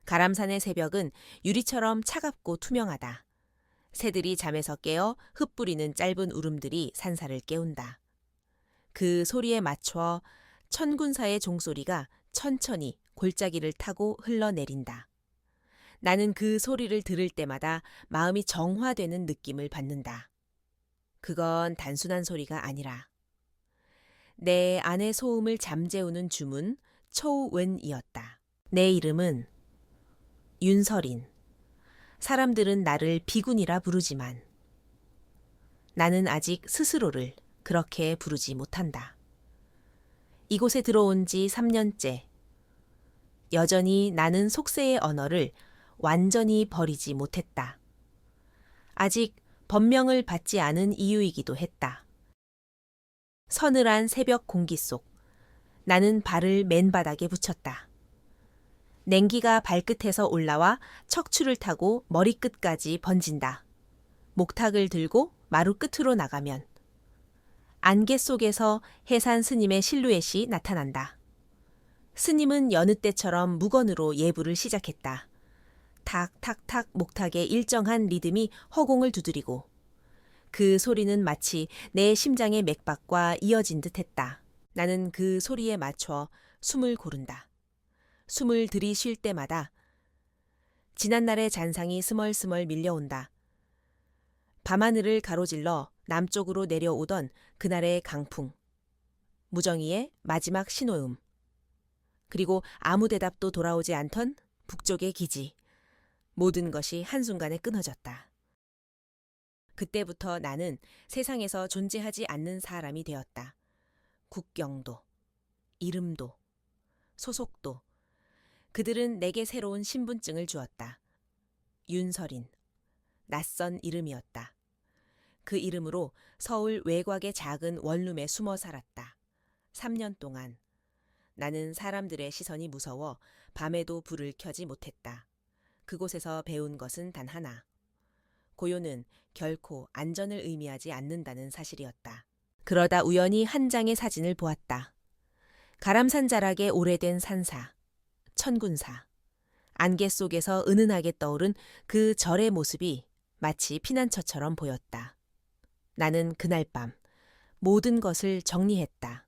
가람산의 새벽은 유리처럼 차갑고 투명하다. 새들이 잠에서 깨어 흩뿌리는 짧은 울음들이 산사를 깨운다. 그 소리에 맞춰 천군사의 종소리가 천천히 골짜기를 타고 흘러내린다. 나는 그 소리를 들을 때마다 마음이 정화되는 느낌을 받는다. 그건 단순한 소리가 아니라 내 안의 소음을 잠재우는 주문 초웬이었다. 내 이름은 윤설인. 사람들은 나를 비군이라 부르지만 나는 아직 스스로를 그렇게 부르지 못한다. 이곳에 들어온 지 3년째. 여전히 나는 속세의 언어를 완전히 버리지 못했다. 아직 법명을 받지 않은 이유이기도 했다. 서늘한 새벽 공기 속 나는 발을 맨바닥에 붙였다. 냉기가 발끝에서 올라와 척추를 타고 머리끝까지 번진다. 목탁을 들고 마루 끝으로 나가면 안개 속에서 해산 스님의 실루엣이 나타난다. 스님은 여느 때처럼 무건으로 예불을 시작했다. 탁탁탁 목탁의 일정한 리듬이 허공을 두드리고 그 소리는 마치 내 심장의 맥박과 이어진 듯했다. 나는 그 소리에 맞춰 숨을 고른다. 숨을 들이쉴 때마다 지난날의 잔상이 스멀스멀 밀려온다. 밤하늘을 가로질러 남쪽으로 내려오던 그날의 강풍, 무정이의 마지막 신호음, 그리고 아무 대답도 돌아오지 않던 북쪽의 기지, 모든 것이 한순간에 끊어졌다. 그때부터 나는 세상에서 존재하지 않는 사람이 되었다. 국경도, 이름도, 소속도, 그들은 내게 새로운 신분증을 주었다. 윤설인, 낯선 이름이었다. 그 이름으로 서울 외곽의 작은 원룸에 숨어 살았다. 3년 동안 나는 사람들의 시선이 무서워 밤에도 불을 켜지 못했다. 그곳에서 배운 것은 단 하나. 고요는 결코 안전을 의미하지 않는다는 사실이었다. 그러다 우연히 한 장의 사진을 보았다. 가람산 자락의 오래된 산사, 천군사. 안개 속에서 은은하게 떠오른 그 절의 모습이 마치 피난처처럼 보였다. 나는 그날 밤 모든 것을 정리했다.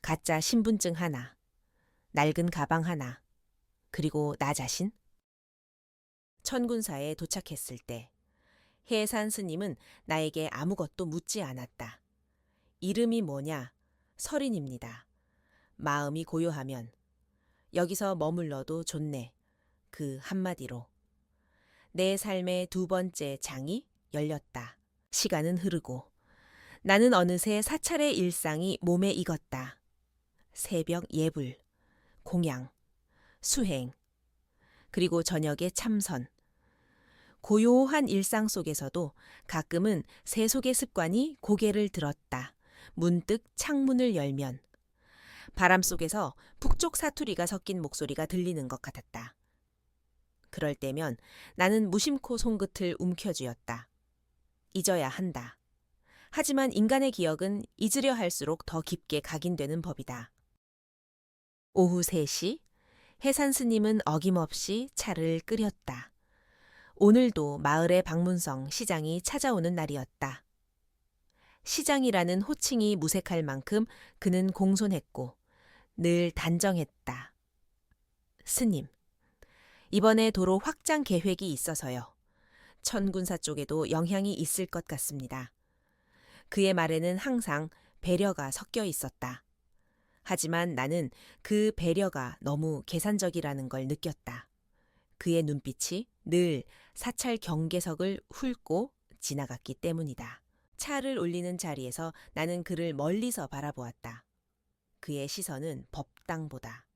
가짜 신분증 하나, 낡은 가방 하나, 그리고 나 자신. 천군사에 도착했을 때 해산 스님은 나에게 아무것도 묻지 않았다. 이름이 뭐냐? 설인입니다. 마음이 고요하면 여기서 머물러도 좋네. 그 한마디로 내 삶의 두 번째 장이 열렸다. 시간은 흐르고 나는 어느새 사찰의 일상이 몸에 익었다. 새벽 예불, 공양, 수행, 그리고 저녁의 참선. 고요한 일상 속에서도 가끔은 세속의 습관이 고개를 들었다. 문득 창문을 열면 바람 속에서 북쪽 사투리가 섞인 목소리가 들리는 것 같았다. 그럴 때면 나는 무심코 손끝을 움켜쥐었다. 잊어야 한다. 하지만 인간의 기억은 잊으려 할수록 더 깊게 각인되는 법이다. 오후 3시, 해산 스님은 어김없이 차를 끓였다. 오늘도 마을의 박문성 시장이 찾아오는 날이었다. 시장이라는 호칭이 무색할 만큼 그는 공손했고 늘 단정했다. 스님, 이번에 도로 확장 계획이 있어서요. 천군사 쪽에도 영향이 있을 것 같습니다. 그의 말에는 항상 배려가 섞여 있었다. 하지만 나는 그 배려가 너무 계산적이라는 걸 느꼈다. 그의 눈빛이 늘 사찰 경계석을 훑고 지나갔기 때문이다. 차를 올리는 자리에서 나는 그를 멀리서 바라보았다. 그의 시선은 법당보다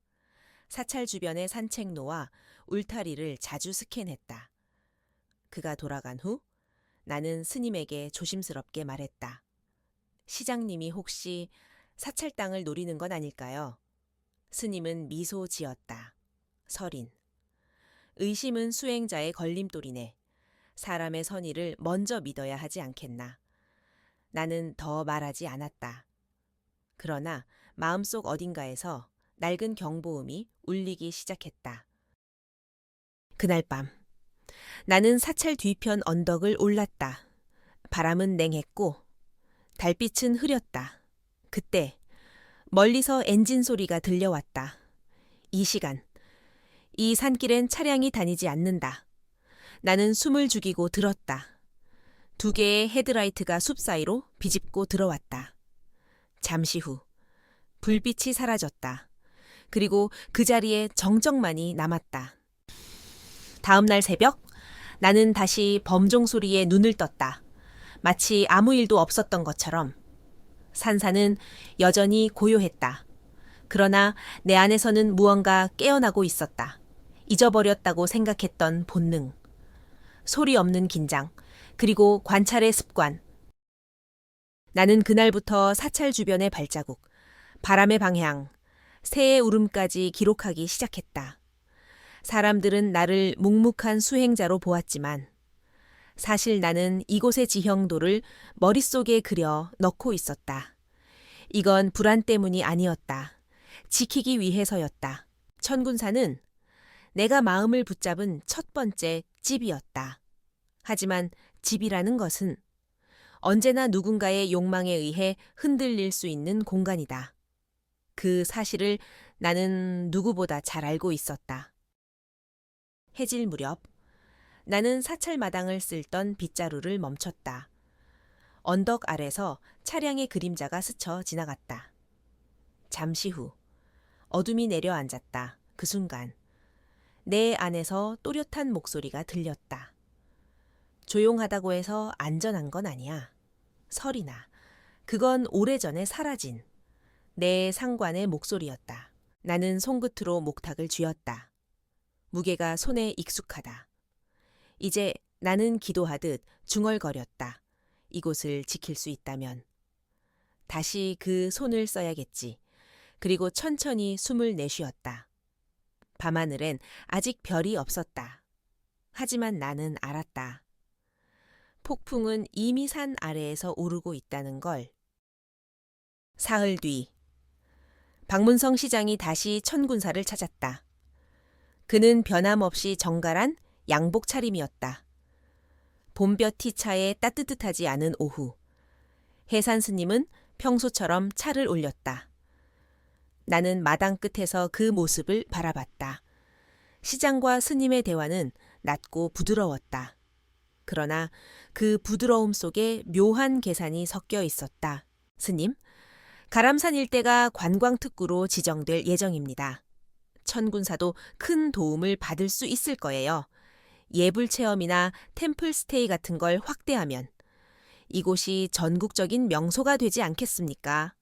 사찰 주변의 산책로와 울타리를 자주 스캔했다. 그가 돌아간 후 나는 스님에게 조심스럽게 말했다. 시장님이 혹시 사찰 땅을 노리는 건 아닐까요? 스님은 미소 지었다. 설인. 의심은 수행자의 걸림돌이네. 사람의 선의를 먼저 믿어야 하지 않겠나. 나는 더 말하지 않았다. 그러나 마음속 어딘가에서 낡은 경보음이 울리기 시작했다. 그날 밤 나는 사찰 뒤편 언덕을 올랐다. 바람은 냉했고 달빛은 흐렸다. 그때 멀리서 엔진 소리가 들려왔다. 이 시간, 이 산길엔 차량이 다니지 않는다. 나는 숨을 죽이고 들었다. 2개의 헤드라이트가 숲 사이로 비집고 들어왔다. 잠시 후 불빛이 사라졌다. 그리고 그 자리에 정적만이 남았다. 다음 날 새벽 나는 다시 범종 소리에 눈을 떴다. 마치 아무 일도 없었던 것처럼. 산사는 여전히 고요했다. 그러나 내 안에서는 무언가 깨어나고 있었다. 잊어버렸다고 생각했던 본능. 소리 없는 긴장, 그리고 관찰의 습관. 나는 그날부터 사찰 주변의 발자국, 바람의 방향, 새의 울음까지 기록하기 시작했다. 사람들은 나를 묵묵한 수행자로 보았지만 사실 나는 이곳의 지형도를 머릿속에 그려 넣고 있었다. 이건 불안 때문이 아니었다. 지키기 위해서였다. 천군사는 내가 마음을 붙잡은 첫 번째 집이었다. 하지만 집이라는 것은 언제나 누군가의 욕망에 의해 흔들릴 수 있는 공간이다. 그 사실을 나는 누구보다 잘 알고 있었다. 해질 무렵 나는 사찰마당을 쓸던 빗자루를 멈췄다. 언덕 아래서 차량의 그림자가 스쳐 지나갔다. 잠시 후 어둠이 내려앉았다. 그 순간 내 안에서 또렷한 목소리가 들렸다. 조용하다고 해서 안전한 건 아니야. 설이나 그건 오래전에 사라진 내 상관의 목소리였다. 나는 손끝으로 목탁을 쥐었다. 무게가 손에 익숙하다. 이제 나는 기도하듯 중얼거렸다. 이곳을 지킬 수 있다면. 다시 그 손을 써야겠지. 그리고 천천히 숨을 내쉬었다. 밤하늘엔 아직 별이 없었다. 하지만 나는 알았다. 폭풍은 이미 산 아래에서 오르고 있다는 걸. 사흘 뒤 박문성 시장이 다시 천군사를 찾았다. 그는 변함없이 정갈한 양복 차림이었다. 봄볕 티차에 따뜻하지 않은 오후. 해산 스님은 평소처럼 차를 올렸다. 나는 마당 끝에서 그 모습을 바라봤다. 시장과 스님의 대화는 낮고 부드러웠다. 그러나 그 부드러움 속에 묘한 계산이 섞여 있었다. 스님, 가람산 일대가 관광특구로 지정될 예정입니다. 천군사도 큰 도움을 받을 수 있을 거예요. 예불 체험이나 템플 스테이 같은 걸 확대하면 이곳이 전국적인 명소가 되지 않겠습니까?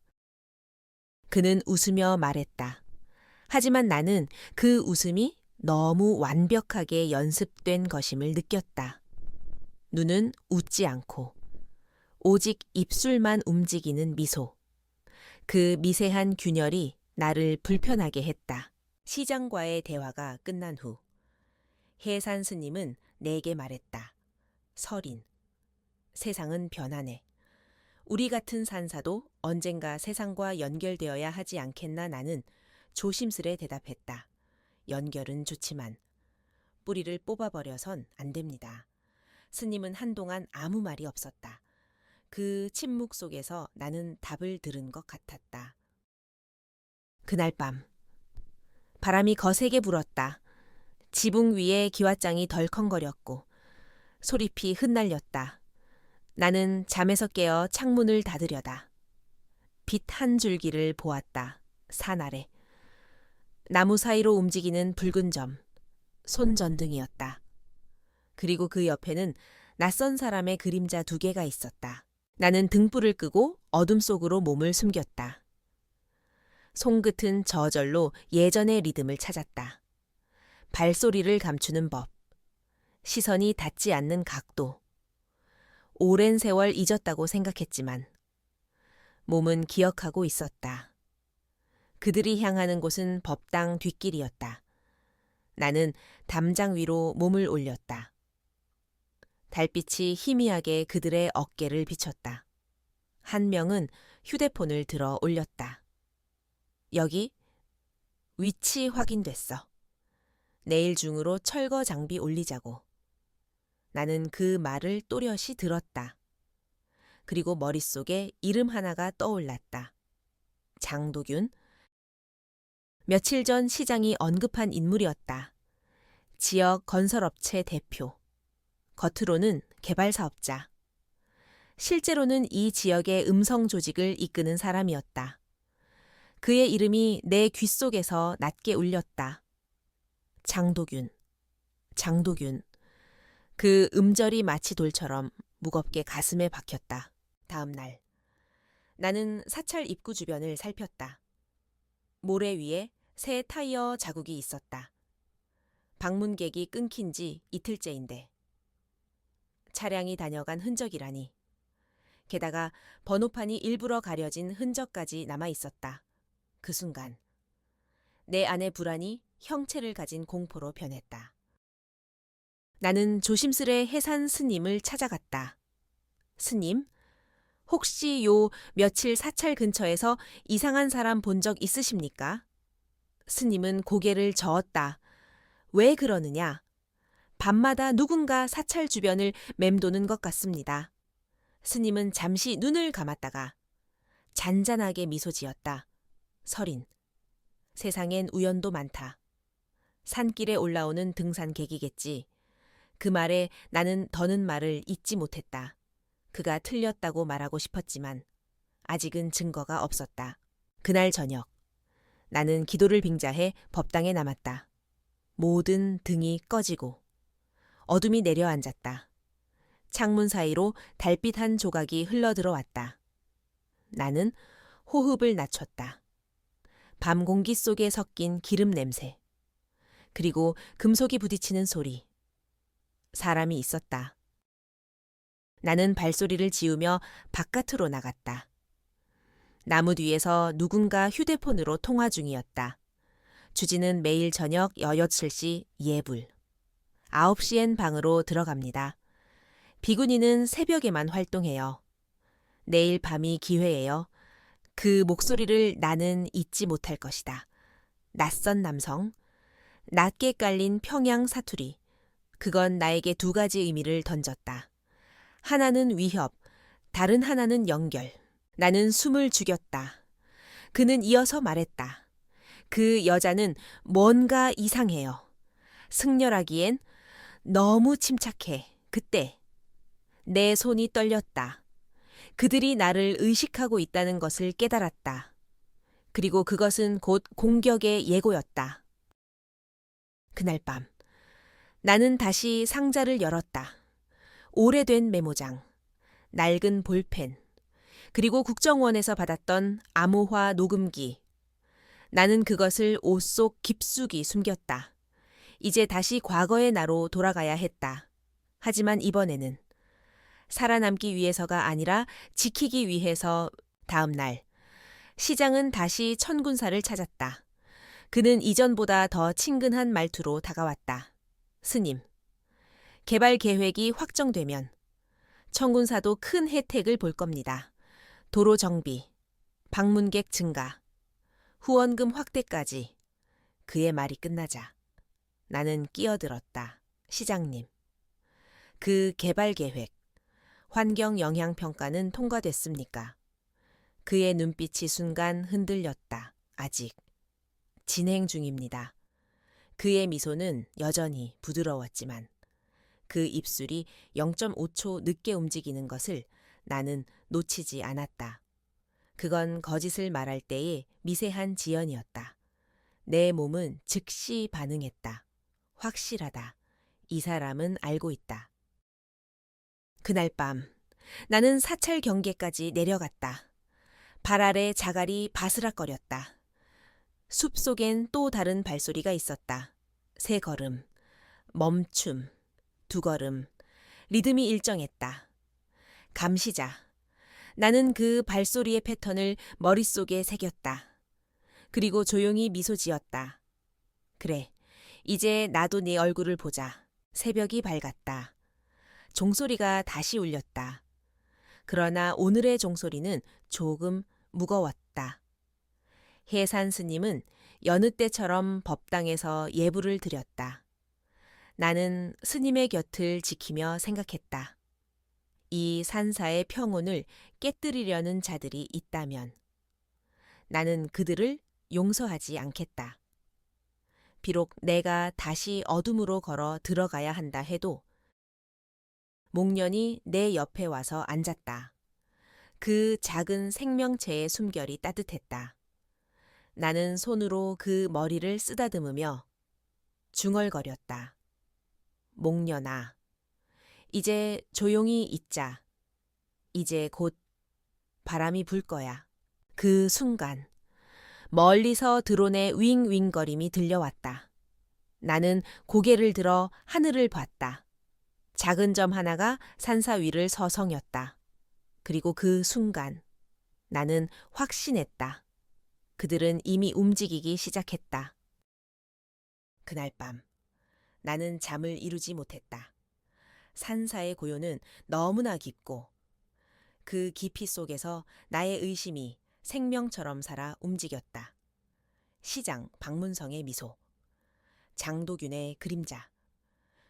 그는 웃으며 말했다. 하지만 나는 그 웃음이 너무 완벽하게 연습된 것임을 느꼈다. 눈은 웃지 않고 오직 입술만 움직이는 미소. 그 미세한 균열이 나를 불편하게 했다. 시장과의 대화가 끝난 후 해산 스님은 내게 말했다. 설인, 세상은 변하네. 우리 같은 산사도 언젠가 세상과 연결되어야 하지 않겠나. 나는 조심스레 대답했다. 연결은 좋지만 뿌리를 뽑아버려선 안 됩니다. 스님은 한동안 아무 말이 없었다. 그 침묵 속에서 나는 답을 들은 것 같았다. 그날 밤 바람이 거세게 불었다. 지붕 위에 기왓장이 덜컹거렸고 소리피 흩날렸다. 나는 잠에서 깨어 창문을 닫으려다. 빛 한 줄기를 보았다. 산 아래. 나무 사이로 움직이는 붉은 점. 손전등이었다. 그리고 그 옆에는 낯선 사람의 그림자 2개가 있었다. 나는 등불을 끄고 어둠 속으로 몸을 숨겼다. 손끝은 저절로 예전의 리듬을 찾았다. 발소리를 감추는 법. 시선이 닿지 않는 각도. 오랜 세월 잊었다고 생각했지만 몸은 기억하고 있었다. 그들이 향하는 곳은 법당 뒷길이었다. 나는 담장 위로 몸을 올렸다. 달빛이 희미하게 그들의 어깨를 비췄다. 한 명은 휴대폰을 들어 올렸다. 여기 위치 확인됐어. 내일 중으로 철거 장비 올리자고. 나는 그 말을 또렷이 들었다. 그리고 머릿속에 이름 하나가 떠올랐다. 장도균. 며칠 전 시장이 언급한 인물이었다. 지역 건설업체 대표. 겉으로는 개발사업자. 실제로는 이 지역의 음성 조직을 이끄는 사람이었다. 그의 이름이 내 귓속에서 낮게 울렸다. 장도균. 장도균. 그 음절이 마치 돌처럼 무겁게 가슴에 박혔다. 다음 날. 나는 사찰 입구 주변을 살폈다. 모래 위에 새 타이어 자국이 있었다. 방문객이 끊긴 지 이틀째인데. 차량이 다녀간 흔적이라니. 게다가 번호판이 일부러 가려진 흔적까지 남아 있었다. 그 순간 내 안의 불안이 형체를 가진 공포로 변했다. 나는 조심스레 해산 스님을 찾아갔다. 스님, 혹시 요 며칠 사찰 근처에서 이상한 사람 본 적 있으십니까? 스님은 고개를 저었다. 왜 그러느냐? 밤마다 누군가 사찰 주변을 맴도는 것 같습니다. 스님은 잠시 눈을 감았다가 잔잔하게 미소 지었다. 설인. 세상엔 우연도 많다. 산길에 올라오는 등산객이겠지. 그 말에 나는 더는 말을 잇지 못했다. 그가 틀렸다고 말하고 싶었지만 아직은 증거가 없었다. 그날 저녁 나는 기도를 빙자해 법당에 남았다. 모든 등이 꺼지고 어둠이 내려앉았다. 창문 사이로 달빛 한 조각이 흘러들어왔다. 나는 호흡을 낮췄다. 밤 공기 속에 섞인 기름 냄새. 그리고 금속이 부딪히는 소리. 사람이 있었다. 나는 발소리를 지으며 바깥으로 나갔다. 나무 뒤에서 누군가 휴대폰으로 통화 중이었다. 주지는 매일 저녁 6시 예불. 9시엔 방으로 들어갑니다. 비구니는 새벽에만 활동해요. 내일 밤이 기회예요. 그 목소리를 나는 잊지 못할 것이다. 낯선 남성, 낮게 깔린 평양 사투리. 그건 나에게 두 가지 의미를 던졌다. 하나는 위협, 다른 하나는 연결. 나는 숨을 죽였다. 그는 이어서 말했다. 그 여자는 뭔가 이상해요. 승렬하기엔 너무 침착해. 그때 내 손이 떨렸다. 그들이 나를 의식하고 있다는 것을 깨달았다. 그리고 그것은 곧 공격의 예고였다. 그날 밤 나는 다시 상자를 열었다. 오래된 메모장, 낡은 볼펜, 그리고 국정원에서 받았던 암호화 녹음기. 나는 그것을 옷 속 깊숙이 숨겼다. 이제 다시 과거의 나로 돌아가야 했다. 하지만 이번에는 살아남기 위해서가 아니라 지키기 위해서. 다음 날 시장은 다시 천군사를 찾았다. 그는 이전보다 더 친근한 말투로 다가왔다. 스님, 개발 계획이 확정되면 천군사도 큰 혜택을 볼 겁니다. 도로 정비, 방문객 증가, 후원금 확대까지. 그의 말이 끝나자 나는 끼어들었다. 시장님, 그 개발 계획, 환경 영향 평가는 통과됐습니까? 그의 눈빛이 순간 흔들렸다. 아직 진행 중입니다. 그의 미소는 여전히 부드러웠지만 그 입술이 0.5초 늦게 움직이는 것을 나는 놓치지 않았다. 그건 거짓을 말할 때의 미세한 지연이었다. 내 몸은 즉시 반응했다. 확실하다. 이 사람은 알고 있다. 그날 밤 나는 사찰 경계까지 내려갔다. 발 아래 자갈이 바스락거렸다. 숲속엔 또 다른 발소리가 있었다. 세 걸음, 멈춤, 두 걸음, 리듬이 일정했다. 감시자. 나는 그 발소리의 패턴을 머릿속에 새겼다. 그리고 조용히 미소 지었다. 그래, 이제 나도 네 얼굴을 보자. 새벽이 밝았다. 종소리가 다시 울렸다. 그러나 오늘의 종소리는 조금 무거웠다. 해산 스님은 여느 때처럼 법당에서 예불을 드렸다. 나는 스님의 곁을 지키며 생각했다. 이 산사의 평온을 깨뜨리려는 자들이 있다면 나는 그들을 용서하지 않겠다. 비록 내가 다시 어둠으로 걸어 들어가야 한다 해도 목련이 내 옆에 와서 앉았다. 그 작은 생명체의 숨결이 따뜻했다. 나는 손으로 그 머리를 쓰다듬으며 중얼거렸다. 목련아, 이제 조용히 있자. 이제 곧 바람이 불 거야. 그 순간 멀리서 드론의 윙윙거림이 들려왔다. 나는 고개를 들어 하늘을 봤다. 작은 점 하나가 산사 위를 서성였다. 그리고 그 순간 나는 확신했다. 그들은 이미 움직이기 시작했다. 그날 밤 나는 잠을 이루지 못했다. 산사의 고요는 너무나 깊고 그 깊이 속에서 나의 의심이 생명처럼 살아 움직였다. 시장 박문성의 미소, 장도균의 그림자,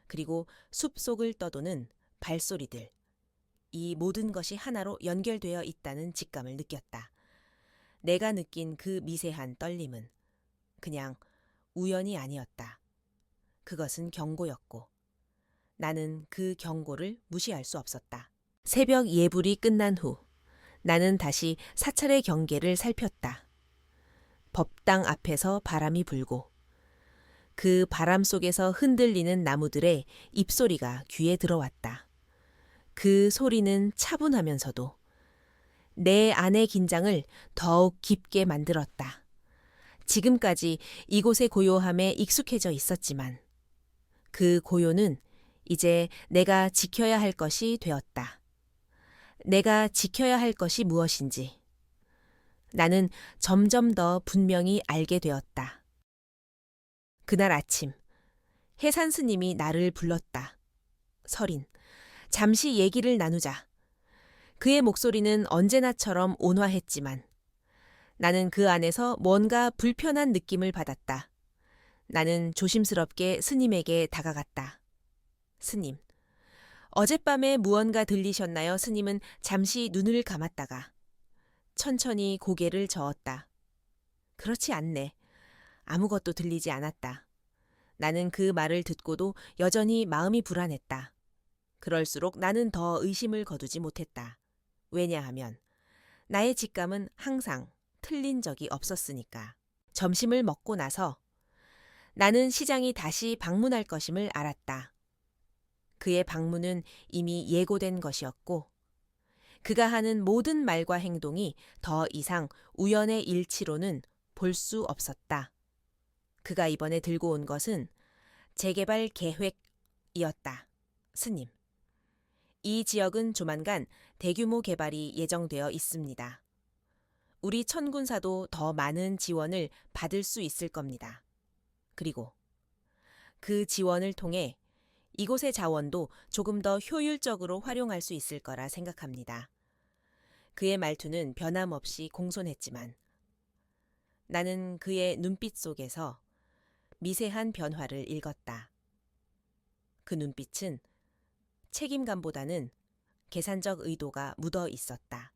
그리고 숲속을 떠도는 발소리들. 이 모든 것이 하나로 연결되어 있다는 직감을 느꼈다. 내가 느낀 그 미세한 떨림은 그냥 우연이 아니었다. 그것은 경고였고 나는 그 경고를 무시할 수 없었다. 새벽 예불이 끝난 후 나는 다시 사찰의 경계를 살폈다. 법당 앞에서 바람이 불고 그 바람 속에서 흔들리는 나무들의 입소리가 귀에 들어왔다. 그 소리는 차분하면서도 내 안의 긴장을 더욱 깊게 만들었다. 지금까지 이곳의 고요함에 익숙해져 있었지만 그 고요는 이제 내가 지켜야 할 것이 되었다. 내가 지켜야 할 것이 무엇인지 나는 점점 더 분명히 알게 되었다. 그날 아침 해산 스님이 나를 불렀다. 설인, 잠시 얘기를 나누자. 그의 목소리는 언제나처럼 온화했지만 나는 그 안에서 뭔가 불편한 느낌을 받았다. 나는 조심스럽게 스님에게 다가갔다. 스님, 어젯밤에 무언가 들리셨나요? 스님은 잠시 눈을 감았다가 천천히 고개를 저었다. 그렇지 않네. 아무것도 들리지 않았다. 나는 그 말을 듣고도 여전히 마음이 불안했다. 그럴수록 나는 더 의심을 거두지 못했다. 왜냐하면 나의 직감은 항상 틀린 적이 없었으니까. 점심을 먹고 나서 나는 시장이 다시 방문할 것임을 알았다. 그의 방문은 이미 예고된 것이었고 그가 하는 모든 말과 행동이 더 이상 우연의 일치로는 볼 수 없었다. 그가 이번에 들고 온 것은 재개발 계획이었다. 스님, 이 지역은 조만간 대규모 개발이 예정되어 있습니다. 우리 천군사도 더 많은 지원을 받을 수 있을 겁니다. 그리고 그 지원을 통해 이곳의 자원도 조금 더 효율적으로 활용할 수 있을 거라 생각합니다. 그의 말투는 변함없이 공손했지만 나는 그의 눈빛 속에서 미세한 변화를 읽었다. 그 눈빛은 책임감보다는 계산적 의도가 묻어 있었다.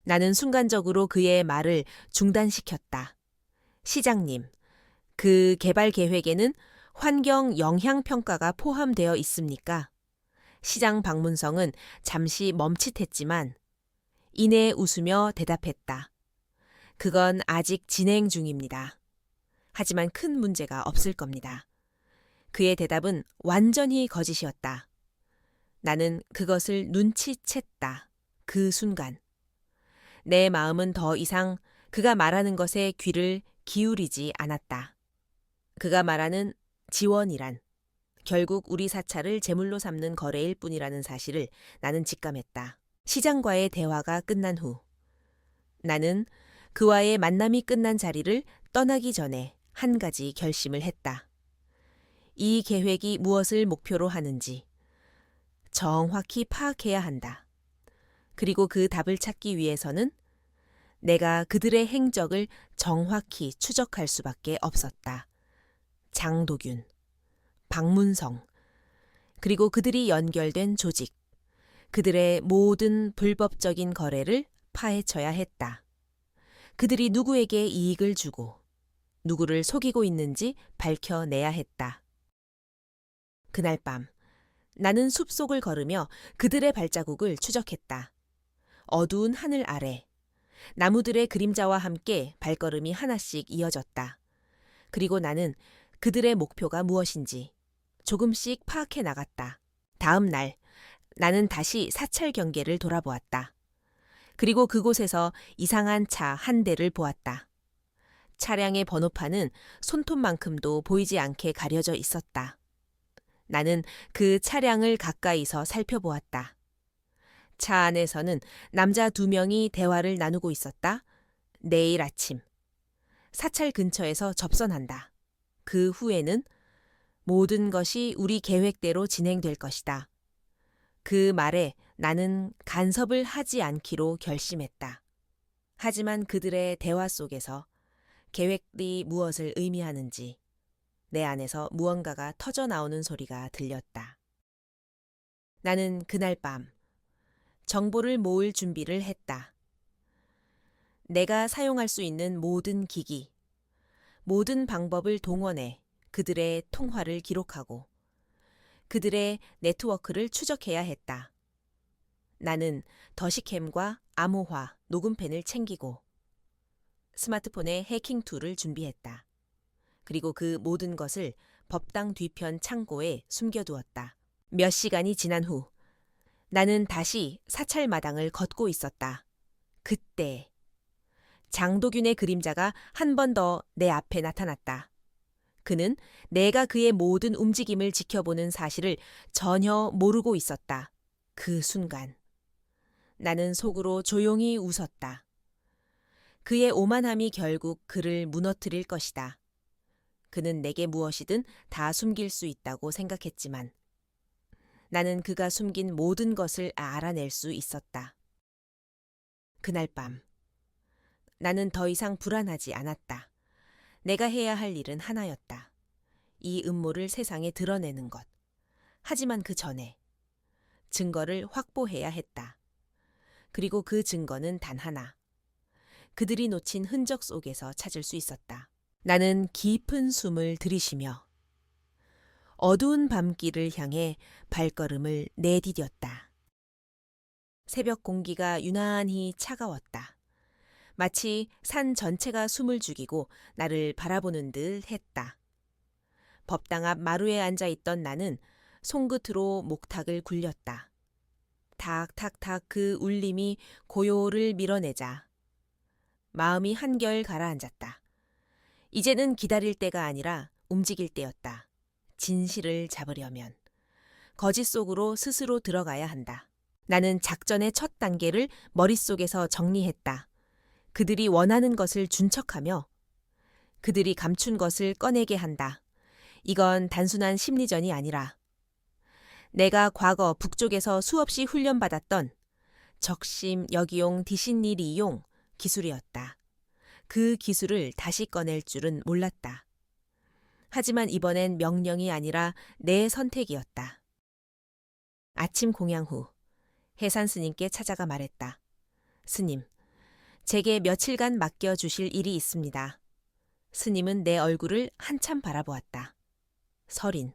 나는 순간적으로 그의 말을 중단시켰다. 시장님, 그 개발 계획에는 환경 영향 평가가 포함되어 있습니까? 시장 박문성은 잠시 멈칫했지만 이내 웃으며 대답했다. 그건 아직 진행 중입니다. 하지만 큰 문제가 없을 겁니다. 그의 대답은 완전히 거짓이었다. 나는 그것을 눈치챘다. 그 순간. 내 마음은 더 이상 그가 말하는 것에 귀를 기울이지 않았다. 그가 말하는 지원이란 결국 우리 사찰을 제물로 삼는 거래일 뿐이라는 사실을 나는 직감했다. 시장과의 대화가 끝난 후 나는 그와의 만남이 끝난 자리를 떠나기 전에 한 가지 결심을 했다. 이 계획이 무엇을 목표로 하는지 정확히 파악해야 한다. 그리고 그 답을 찾기 위해서는 내가 그들의 행적을 정확히 추적할 수밖에 없었다. 장도균, 박문성, 그리고 그들이 연결된 조직, 그들의 모든 불법적인 거래를 파헤쳐야 했다. 그들이 누구에게 이익을 주고 누구를 속이고 있는지 밝혀내야 했다. 그날 밤 나는 숲속을 걸으며 그들의 발자국을 추적했다. 어두운 하늘 아래 나무들의 그림자와 함께 발걸음이 하나씩 이어졌다. 그리고 나는 그들의 목표가 무엇인지 조금씩 파악해 나갔다. 다음 날 나는 다시 사찰 경계를 돌아보았다. 그리고 그곳에서 이상한 차 한 대를 보았다. 차량의 번호판은 손톱만큼도 보이지 않게 가려져 있었다. 나는 그 차량을 가까이서 살펴보았다. 차 안에서는 남자 2명이 대화를 나누고 있었다. 내일 아침. 사찰 근처에서 접선한다. 그 후에는 모든 것이 우리 계획대로 진행될 것이다. 그 말에 나는 간섭을 하지 않기로 결심했다. 하지만 그들의 대화 속에서 계획이 무엇을 의미하는지 내 안에서 무언가가 터져 나오는 소리가 들렸다. 나는 그날 밤 정보를 모을 준비를 했다. 내가 사용할 수 있는 모든 기기, 모든 방법을 동원해 그들의 통화를 기록하고 그들의 네트워크를 추적해야 했다. 나는 더시캠과 암호화, 녹음펜을 챙기고 스마트폰에 해킹 툴을 준비했다. 그리고 그 모든 것을 법당 뒤편 창고에 숨겨두었다. 몇 시간이 지난 후 나는 다시 사찰 마당을 걷고 있었다. 그때 장도균의 그림자가 한 번 더 내 앞에 나타났다. 그는 내가 그의 모든 움직임을 지켜보는 사실을 전혀 모르고 있었다. 그 순간 나는 속으로 조용히 웃었다. 그의 오만함이 결국 그를 무너뜨릴 것이다. 그는 내게 무엇이든 다 숨길 수 있다고 생각했지만 나는 그가 숨긴 모든 것을 알아낼 수 있었다. 그날 밤 나는 더 이상 불안하지 않았다. 내가 해야 할 일은 하나였다. 이 음모를 세상에 드러내는 것. 하지만 그 전에 증거를 확보해야 했다. 그리고 그 증거는 단 하나. 그들이 놓친 흔적 속에서 찾을 수 있었다. 나는 깊은 숨을 들이쉬며 어두운 밤길을 향해 발걸음을 내디뎠다. 새벽 공기가 유난히 차가웠다. 마치 산 전체가 숨을 죽이고 나를 바라보는 듯 했다. 법당 앞 마루에 앉아 있던 나는 손끝으로 목탁을 굴렸다. 탁탁탁 그 울림이 고요를 밀어내자 마음이 한결 가라앉았다. 이제는 기다릴 때가 아니라 움직일 때였다. 진실을 잡으려면 거짓 속으로 스스로 들어가야 한다. 나는 작전의 첫 단계를 머릿속에서 정리했다. 그들이 원하는 것을 준척하며 그들이 감춘 것을 꺼내게 한다. 이건 단순한 심리전이 아니라 내가 과거 북쪽에서 수없이 훈련받았던 적심, 역이용, 디신니리용 기술이었다. 그 기술을 다시 꺼낼 줄은 몰랐다. 하지만 이번엔 명령이 아니라 내 선택이었다. 아침 공양 후 해산 스님께 찾아가 말했다. 스님, 제게 며칠간 맡겨주실 일이 있습니다. 스님은 내 얼굴을 한참 바라보았다. 설인,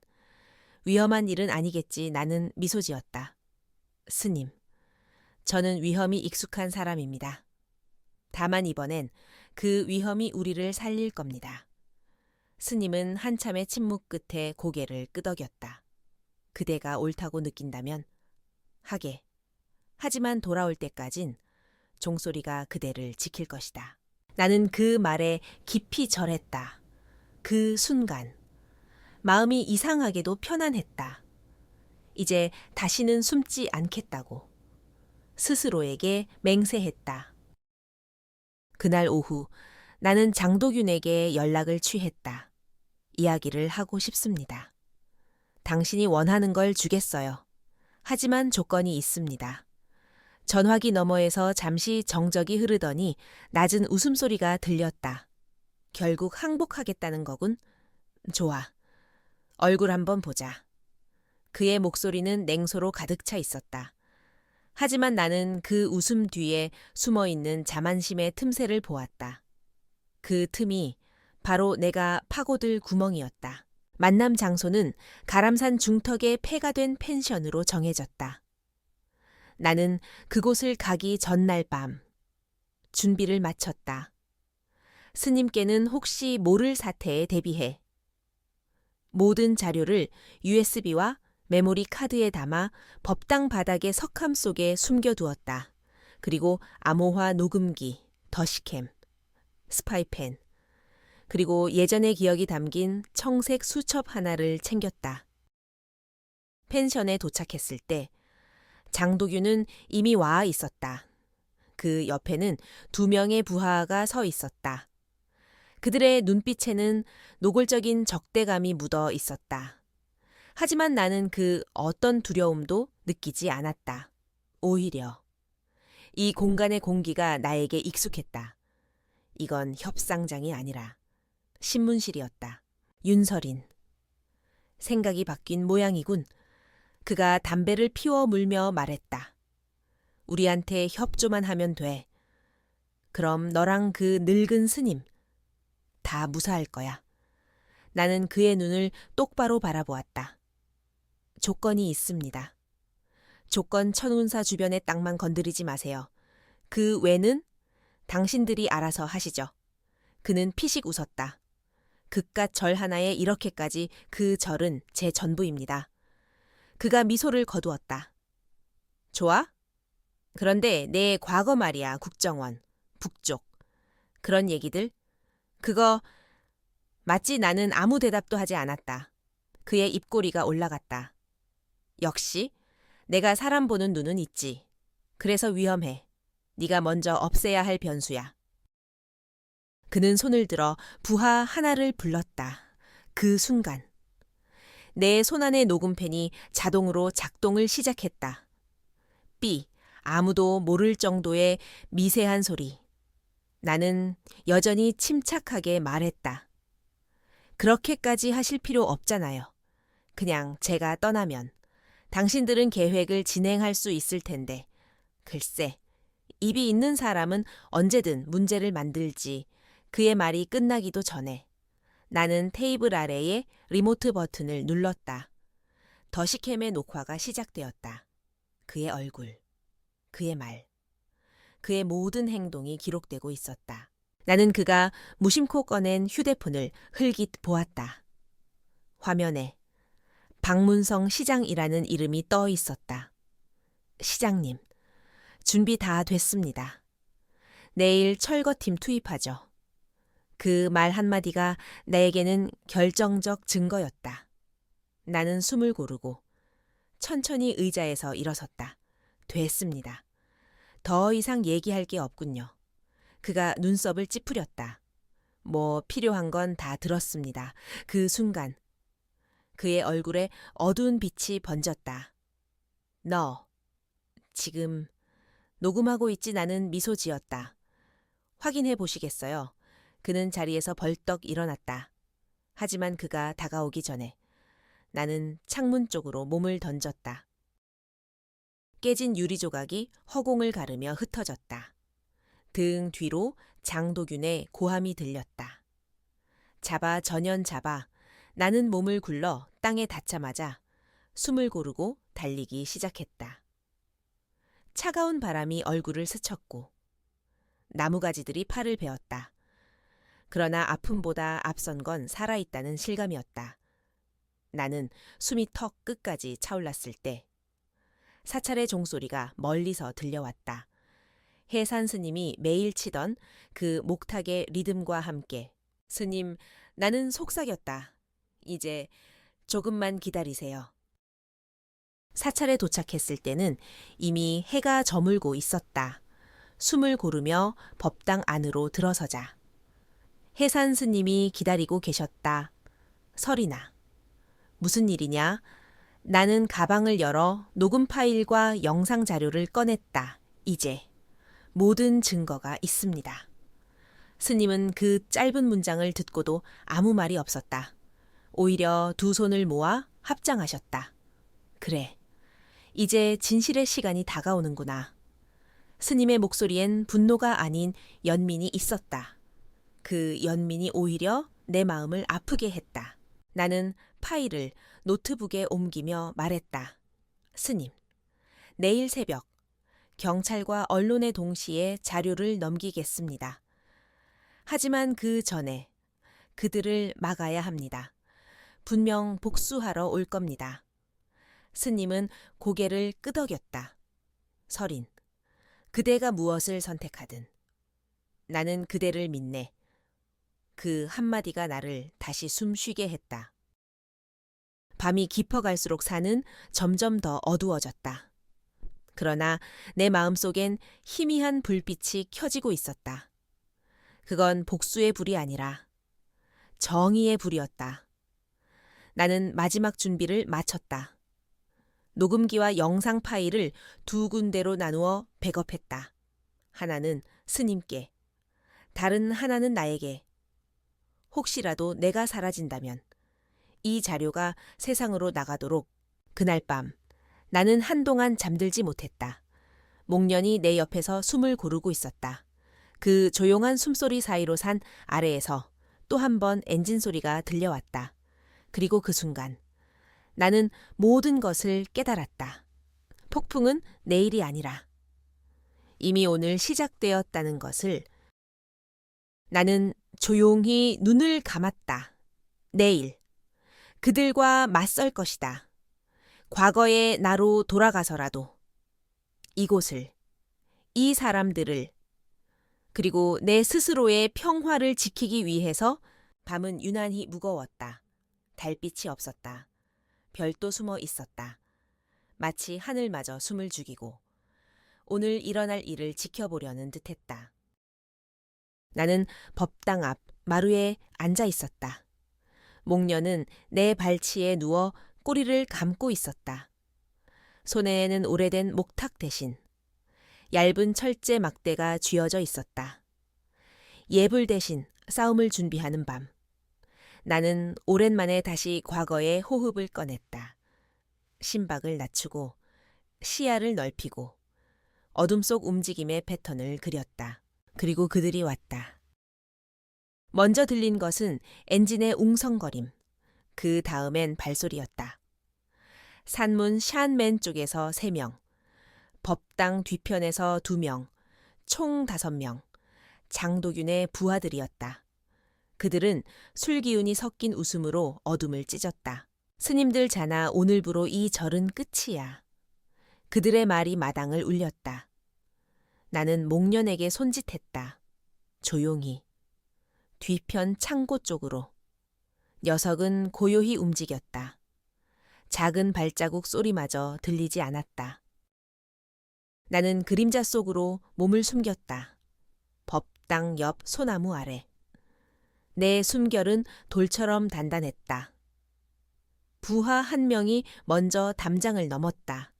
위험한 일은 아니겠지. 나는 미소 지었다. 스님, 저는 위험이 익숙한 사람입니다. 다만 이번엔 그 위험이 우리를 살릴 겁니다. 스님은 한참의 침묵 끝에 고개를 끄덕였다. 그대가 옳다고 느낀다면 하게. 하지만 돌아올 때까진 종소리가 그대를 지킬 것이다. 나는 그 말에 깊이 절했다. 그 순간 마음이 이상하게도 편안했다. 이제 다시는 숨지 않겠다고 스스로에게 맹세했다. 그날 오후 나는 장도균에게 연락을 취했다. 이야기를 하고 싶습니다. 당신이 원하는 걸 주겠어요. 하지만 조건이 있습니다. 전화기 너머에서 잠시 정적이 흐르더니 낮은 웃음소리가 들렸다. 결국 항복하겠다는 거군. 좋아. 얼굴 한번 보자. 그의 목소리는 냉소로 가득 차 있었다. 하지만 나는 그 웃음 뒤에 숨어있는 자만심의 틈새를 보았다. 그 틈이 바로 내가 파고들 구멍이었다. 만남 장소는 가람산 중턱의 폐가 된 펜션으로 정해졌다. 나는 그곳을 가기 전날 밤 준비를 마쳤다. 스님께는 혹시 모를 사태에 대비해 모든 자료를 USB와 메모리 카드에 담아 법당 바닥의 석함 속에 숨겨두었다. 그리고 암호화 녹음기, 더시캠, 스파이펜, 그리고 예전의 기억이 담긴 청색 수첩 하나를 챙겼다. 펜션에 도착했을 때 장도균은 이미 와 있었다. 그 옆에는 2명의 부하가 서 있었다. 그들의 눈빛에는 노골적인 적대감이 묻어 있었다. 하지만 나는 그 어떤 두려움도 느끼지 않았다. 오히려 이 공간의 공기가 나에게 익숙했다. 이건 협상장이 아니라 신문실이었다. 윤설인. 생각이 바뀐 모양이군. 그가 담배를 피워 물며 말했다. 우리한테 협조만 하면 돼. 그럼 너랑 그 늙은 스님 다 무사할 거야. 나는 그의 눈을 똑바로 바라보았다. 조건이 있습니다. 조건 천운사 주변의 땅만 건드리지 마세요. 그 외는 당신들이 알아서 하시죠. 그는 피식 웃었다. 그깟 절 하나에 이렇게까지 그 절은 제 전부입니다. 그가 미소를 거두었다. 좋아? 그런데 내 과거 말이야, 국정원, 북쪽. 그런 얘기들? 그거 마치 나는 아무 대답도 하지 않았다. 그의 입꼬리가 올라갔다. 역시 내가 사람 보는 눈은 있지. 그래서 위험해. 네가 먼저 없애야 할 변수야. 그는 손을 들어 부하 하나를 불렀다. 그 순간 내 손안의 녹음펜이 자동으로 작동을 시작했다. 삐, 아무도 모를 정도의 미세한 소리. 나는 여전히 침착하게 말했다. 그렇게까지 하실 필요 없잖아요. 그냥 제가 떠나면 당신들은 계획을 진행할 수 있을 텐데. 글쎄, 입이 있는 사람은 언제든 문제를 만들지. 그의 말이 끝나기도 전에 나는 테이블 아래에 리모트 버튼을 눌렀다. 더시캠의 녹화가 시작되었다. 그의 얼굴, 그의 말, 그의 모든 행동이 기록되고 있었다. 나는 그가 무심코 꺼낸 휴대폰을 흘깃 보았다. 화면에 박문성 시장이라는 이름이 떠 있었다. 시장님, 준비 다 됐습니다. 내일 철거팀 투입하죠. 그 말 한마디가 나에게는 결정적 증거였다. 나는 숨을 고르고 천천히 의자에서 일어섰다. 됐습니다. 더 이상 얘기할 게 없군요. 그가 눈썹을 찌푸렸다. 뭐 필요한 건 다 들었습니다. 그 순간 그의 얼굴에 어두운 빛이 번졌다. 너 지금 녹음하고 있지? 나는 미소 지었다. 확인해 보시겠어요? 그는 자리에서 벌떡 일어났다. 하지만 그가 다가오기 전에 나는 창문 쪽으로 몸을 던졌다. 깨진 유리 조각이 허공을 가르며 흩어졌다. 등 뒤로 장도균의 고함이 들렸다. 잡아 전연 잡아. 나는 몸을 굴러 땅에 닿자마자 숨을 고르고 달리기 시작했다. 차가운 바람이 얼굴을 스쳤고 나무가지들이 팔을 베었다. 그러나 아픔보다 앞선 건 살아있다는 실감이었다. 나는 숨이 턱 끝까지 차올랐을 때 사찰의 종소리가 멀리서 들려왔다. 해산 스님이 매일 치던 그 목탁의 리듬과 함께 스님, 나는 속삭였다. 이제 조금만 기다리세요. 사찰에 도착했을 때는 이미 해가 저물고 있었다. 숨을 고르며 법당 안으로 들어서자. 해산 스님이 기다리고 계셨다. 설이나. 무슨 일이냐? 나는 가방을 열어 녹음 파일과 영상 자료를 꺼냈다. 이제 모든 증거가 있습니다. 스님은 그 짧은 문장을 듣고도 아무 말이 없었다. 오히려 두 손을 모아 합장하셨다. 그래, 이제 진실의 시간이 다가오는구나. 스님의 목소리엔 분노가 아닌 연민이 있었다. 그 연민이 오히려 내 마음을 아프게 했다. 나는 파일을 노트북에 옮기며 말했다. 스님, 내일 새벽 경찰과 언론에 동시에 자료를 넘기겠습니다. 하지만 그 전에 그들을 막아야 합니다. 분명 복수하러 올 겁니다. 스님은 고개를 끄덕였다. 설인, 그대가 무엇을 선택하든 나는 그대를 믿네. 그 한마디가 나를 다시 숨쉬게 했다. 밤이 깊어갈수록 산은 점점 더 어두워졌다. 그러나 내 마음속엔 희미한 불빛이 켜지고 있었다. 그건 복수의 불이 아니라 정의의 불이었다. 나는 마지막 준비를 마쳤다. 녹음기와 영상 파일을 두 군데로 나누어 백업했다. 하나는 스님께, 다른 하나는 나에게. 혹시라도 내가 사라진다면 이 자료가 세상으로 나가도록. 그날 밤 나는 한동안 잠들지 못했다. 목련이 내 옆에서 숨을 고르고 있었다. 그 조용한 숨소리 사이로 산 아래에서 또 한 번 엔진 소리가 들려왔다. 그리고 그 순간 나는 모든 것을 깨달았다. 폭풍은 내일이 아니라 이미 오늘 시작되었다는 것을. 나는 조용히 눈을 감았다. 내일 그들과 맞설 것이다. 과거의 나로 돌아가서라도 이곳을, 이 사람들을, 그리고 내 스스로의 평화를 지키기 위해서. 밤은 유난히 무거웠다. 달빛이 없었다. 별도 숨어 있었다. 마치 하늘마저 숨을 죽이고 오늘 일어날 일을 지켜보려는 듯했다. 나는 법당 앞 마루에 앉아 있었다. 목련은 내 발치에 누워 꼬리를 감고 있었다. 손에는 오래된 목탁 대신 얇은 철제 막대가 쥐어져 있었다. 예불 대신 싸움을 준비하는 밤. 나는 오랜만에 다시 과거의 호흡을 꺼냈다. 심박을 낮추고 시야를 넓히고 어둠 속 움직임의 패턴을 그렸다. 그리고 그들이 왔다. 먼저 들린 것은 엔진의 웅성거림. 그 다음엔 발소리였다. 산문 샨맨 쪽에서 3명, 법당 뒤편에서 2명, 총 5명, 장도균의 부하들이었다. 그들은 술기운이 섞인 웃음으로 어둠을 찢었다. 스님들 자나 오늘부로 이 절은 끝이야. 그들의 말이 마당을 울렸다. 나는 목련에게 손짓했다. 조용히. 뒤편 창고 쪽으로. 녀석은 고요히 움직였다. 작은 발자국 소리마저 들리지 않았다. 나는 그림자 속으로 몸을 숨겼다. 법당 옆 소나무 아래. 내 숨결은 돌처럼 단단했다. 부하 한 명이 먼저 담장을 넘었다.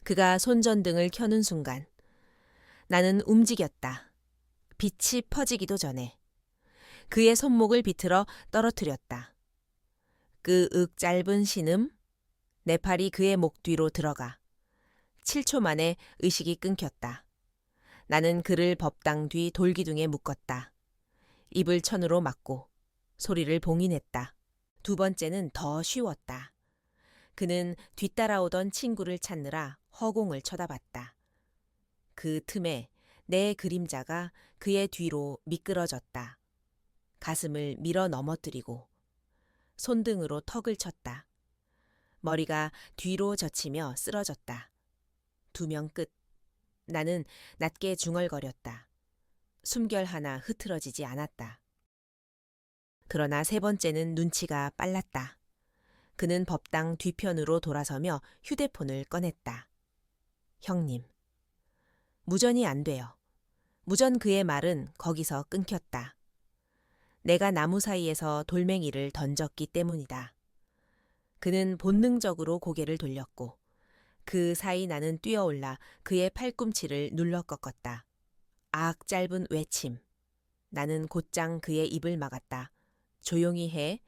그가 손전등을 켜는 순간 나는 움직였다. 빛이 퍼지기도 전에 그의 손목을 비틀어 떨어뜨렸다. 끄윽 짧은 신음, 내 팔이 그의 목 뒤로 들어가 7초 만에 의식이 끊겼다. 나는 그를 법당 뒤 돌기둥에 묶었다. 입을 천으로 막고 소리를 봉인했다. 2번째는 더 쉬웠다. 그는 뒤따라오던 친구를 찾느라 허공을 쳐다봤다. 그 틈에 내 그림자가 그의 뒤로 미끄러졌다. 가슴을 밀어 넘어뜨리고 손등으로 턱을 쳤다. 머리가 뒤로 젖히며 쓰러졌다. 2명 끝. 나는 낮게 중얼거렸다. 숨결 하나 흐트러지지 않았다. 그러나 3번째는 눈치가 빨랐다. 그는 법당 뒤편으로 돌아서며 휴대폰을 꺼냈다. 형님. 무전이 안 돼요. 무전 그의 말은 거기서 끊겼다. 내가 나무 사이에서 돌멩이를 던졌기 때문이다. 그는 본능적으로 고개를 돌렸고 그 사이 나는 뛰어올라 그의 팔꿈치를 눌러 꺾었다. 악 짧은 외침. 나는 곧장 그의 입을 막았다. 조용히 해.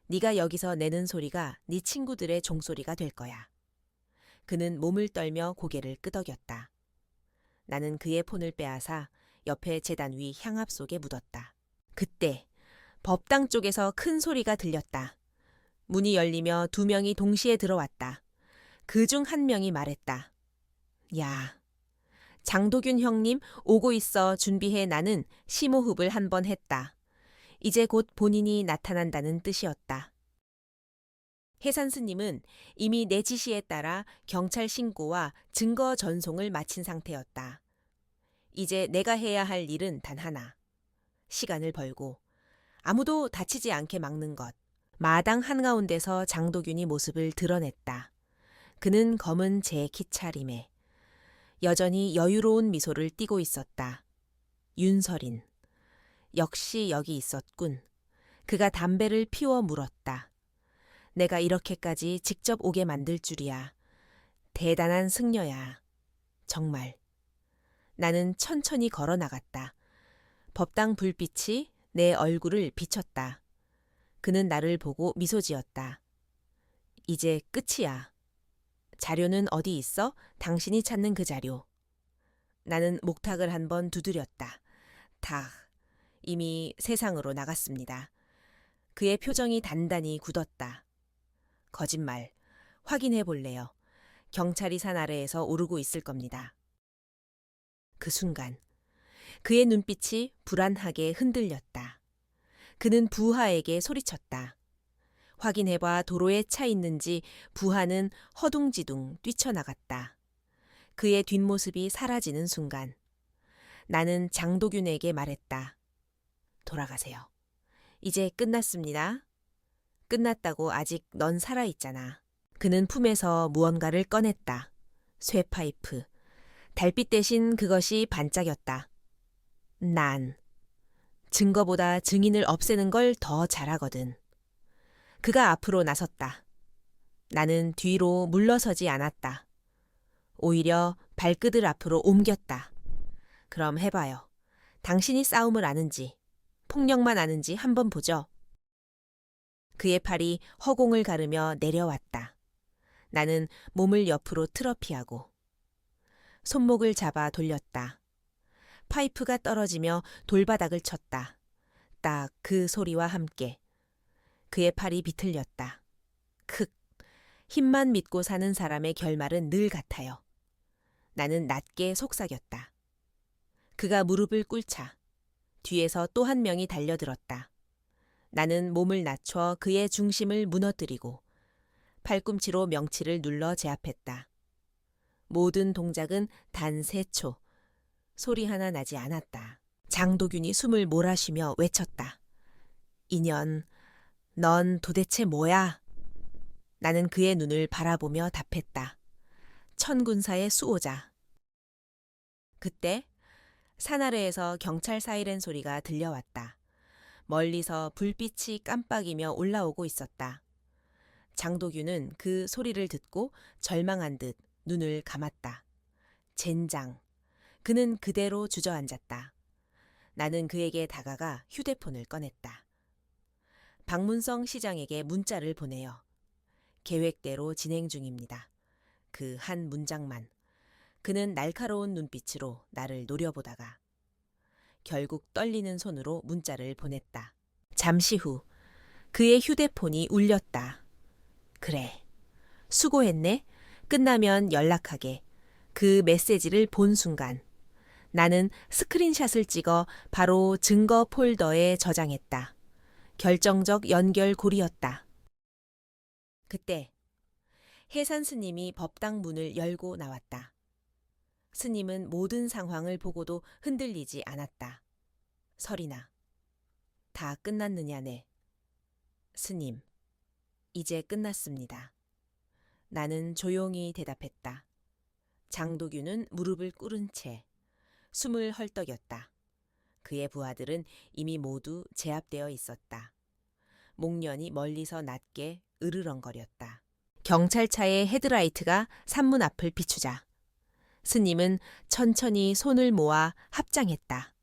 네가 여기서 내는 소리가 네 친구들의 종소리가 될 거야. 그는 몸을 떨며 고개를 끄덕였다. 나는 그의 폰을 빼앗아 옆에 재단 위 향압 속에 묻었다. 그때 법당 쪽에서 큰 소리가 들렸다. 문이 열리며 두 명이 동시에 들어왔다. 그 중 한 명이 말했다. 야, 장도균 형님 오고 있어 준비해. 나는 심호흡을 한 번 했다. 이제 곧 본인이 나타난다는 뜻이었다. 해산 스님은 이미 내 지시에 따라 경찰 신고와 증거 전송을 마친 상태였다. 이제 내가 해야 할 일은 단 하나. 시간을 벌고 아무도 다치지 않게 막는 것. 마당 한가운데서 장도균이 모습을 드러냈다. 그는 검은 재킷 차림에 여전히 여유로운 미소를 띠고 있었다. 윤설인. 역시 여기 있었군. 그가 담배를 피워 물었다. 내가 이렇게까지 직접 오게 만들 줄이야. 대단한 승려야. 정말. 나는 천천히 걸어 나갔다. 법당 불빛이 내 얼굴을 비쳤다. 그는 나를 보고 미소 지었다. 이제 끝이야. 자료는 어디 있어? 당신이 찾는 그 자료. 나는 목탁을 한번 두드렸다. 탁. 이미 세상으로 나갔습니다. 그의 표정이 단단히 굳었다. 거짓말. 확인해 볼래요. 경찰이 산 아래에서 오르고 있을 겁니다. 그 순간 그의 눈빛이 불안하게 흔들렸다. 그는 부하에게 소리쳤다. 확인해봐 도로에 차 있는지. 부하는 허둥지둥 뛰쳐나갔다. 그의 뒷모습이 사라지는 순간 나는 장도균에게 말했다. 돌아가세요. 이제 끝났습니다. 끝났다고 아직 넌 살아있잖아. 그는 품에서 무언가를 꺼냈다. 쇠파이프. 달빛 대신 그것이 반짝였다. 난 증거보다 증인을 없애는 걸 더 잘하거든. 그가 앞으로 나섰다. 나는 뒤로 물러서지 않았다. 오히려 발끝을 앞으로 옮겼다. 그럼 해봐요. 당신이 싸움을 아는지, 폭력만 아는지 한번 보죠. 그의 팔이 허공을 가르며 내려왔다. 나는 몸을 옆으로 틀어 피하고 손목을 잡아 돌렸다. 파이프가 떨어지며 돌바닥을 쳤다. 딱 그 소리와 함께 그의 팔이 비틀렸다. 크. 힘만 믿고 사는 사람의 결말은 늘 같아요. 나는 낮게 속삭였다. 그가 무릎을 꿇자 뒤에서 또 한 명이 달려들었다. 나는 몸을 낮춰 그의 중심을 무너뜨리고 팔꿈치로 명치를 눌러 제압했다. 모든 동작은 단 3초. 소리 하나 나지 않았다. 장도균이 숨을 몰아쉬며 외쳤다. 인연, 넌 도대체 뭐야? 나는 그의 눈을 바라보며 답했다. 천군사의 수호자. 그때 산 아래에서 경찰 사이렌 소리가 들려왔다. 멀리서 불빛이 깜빡이며 올라오고 있었다. 장도균은 그 소리를 듣고 절망한 듯 눈을 감았다. 젠장. 그는 그대로 주저앉았다. 나는 그에게 다가가 휴대폰을 꺼냈다. 박문성 시장에게 문자를 보내요. 계획대로 진행 중입니다. 그 한 문장만. 그는 날카로운 눈빛으로 나를 노려보다가 결국 떨리는 손으로 문자를 보냈다. 잠시 후 그의 휴대폰이 울렸다. 그래. 수고했네. 끝나면 연락하게. 그 메시지를 본 순간 나는 스크린샷을 찍어 바로 증거 폴더에 저장했다. 결정적 연결고리였다. 그때 해산 스님이 법당 문을 열고 나왔다. 스님은 모든 상황을 보고도 흔들리지 않았다. 설이나. 다 끝났느냐네. 스님, 이제 끝났습니다. 나는 조용히 대답했다. 장도균은 무릎을 꿇은 채 숨을 헐떡였다. 그의 부하들은 이미 모두 제압되어 있었다. 목련이 멀리서 낮게 으르렁거렸다. 경찰차의 헤드라이트가 산문 앞을 비추자 스님은 천천히 손을 모아 합장했다.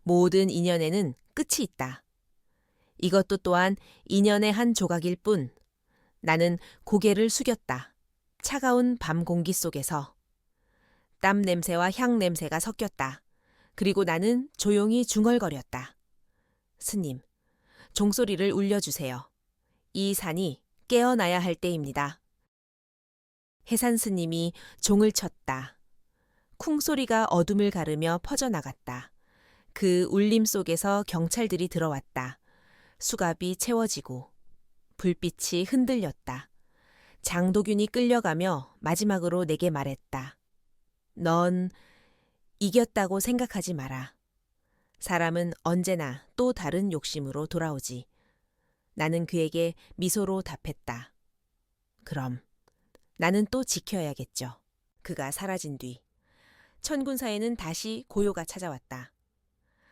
모든 인연에는 끝이 있다. 이것도 또한 인연의 한 조각일 뿐. 나는 고개를 숙였다. 차가운 밤 공기 속에서 땀 냄새와 향 냄새가 섞였다. 그리고 나는 조용히 중얼거렸다. 스님, 종소리를 울려주세요. 이 산이 깨어나야 할 때입니다. 해산 스님이 종을 쳤다. 쿵소리가 어둠을 가르며 퍼져나갔다. 그 울림 속에서 경찰들이 들어왔다. 수갑이 채워지고 불빛이 흔들렸다. 장도균이 끌려가며 마지막으로 내게 말했다. 넌 이겼다고 생각하지 마라. 사람은 언제나 또 다른 욕심으로 돌아오지. 나는 그에게 미소로 답했다. 그럼 나는 또 지켜야겠죠. 그가 사라진 뒤 천군사에는 다시 고요가 찾아왔다.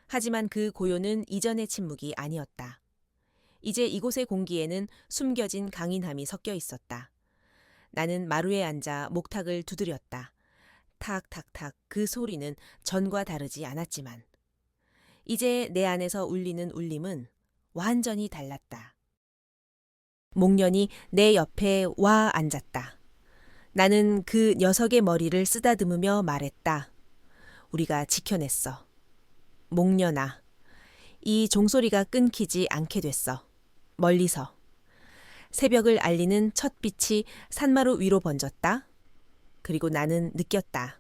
하지만 그 고요는 이전의 침묵이 아니었다. 이제 이곳의 공기에는 숨겨진 강인함이 섞여 있었다. 나는 마루에 앉아 목탁을 두드렸다. 탁탁탁 그 소리는 전과 다르지 않았지만 이제 내 안에서 울리는 울림은 완전히 달랐다. 목련이 내 옆에 와 앉았다. 나는 그 녀석의 머리를 쓰다듬으며 말했다. 우리가 지켜냈어. 목련아, 이 종소리가 끊기지 않게 됐어. 멀리서. 새벽을 알리는 첫 빛이 산마루 위로 번졌다. 그리고 나는 느꼈다.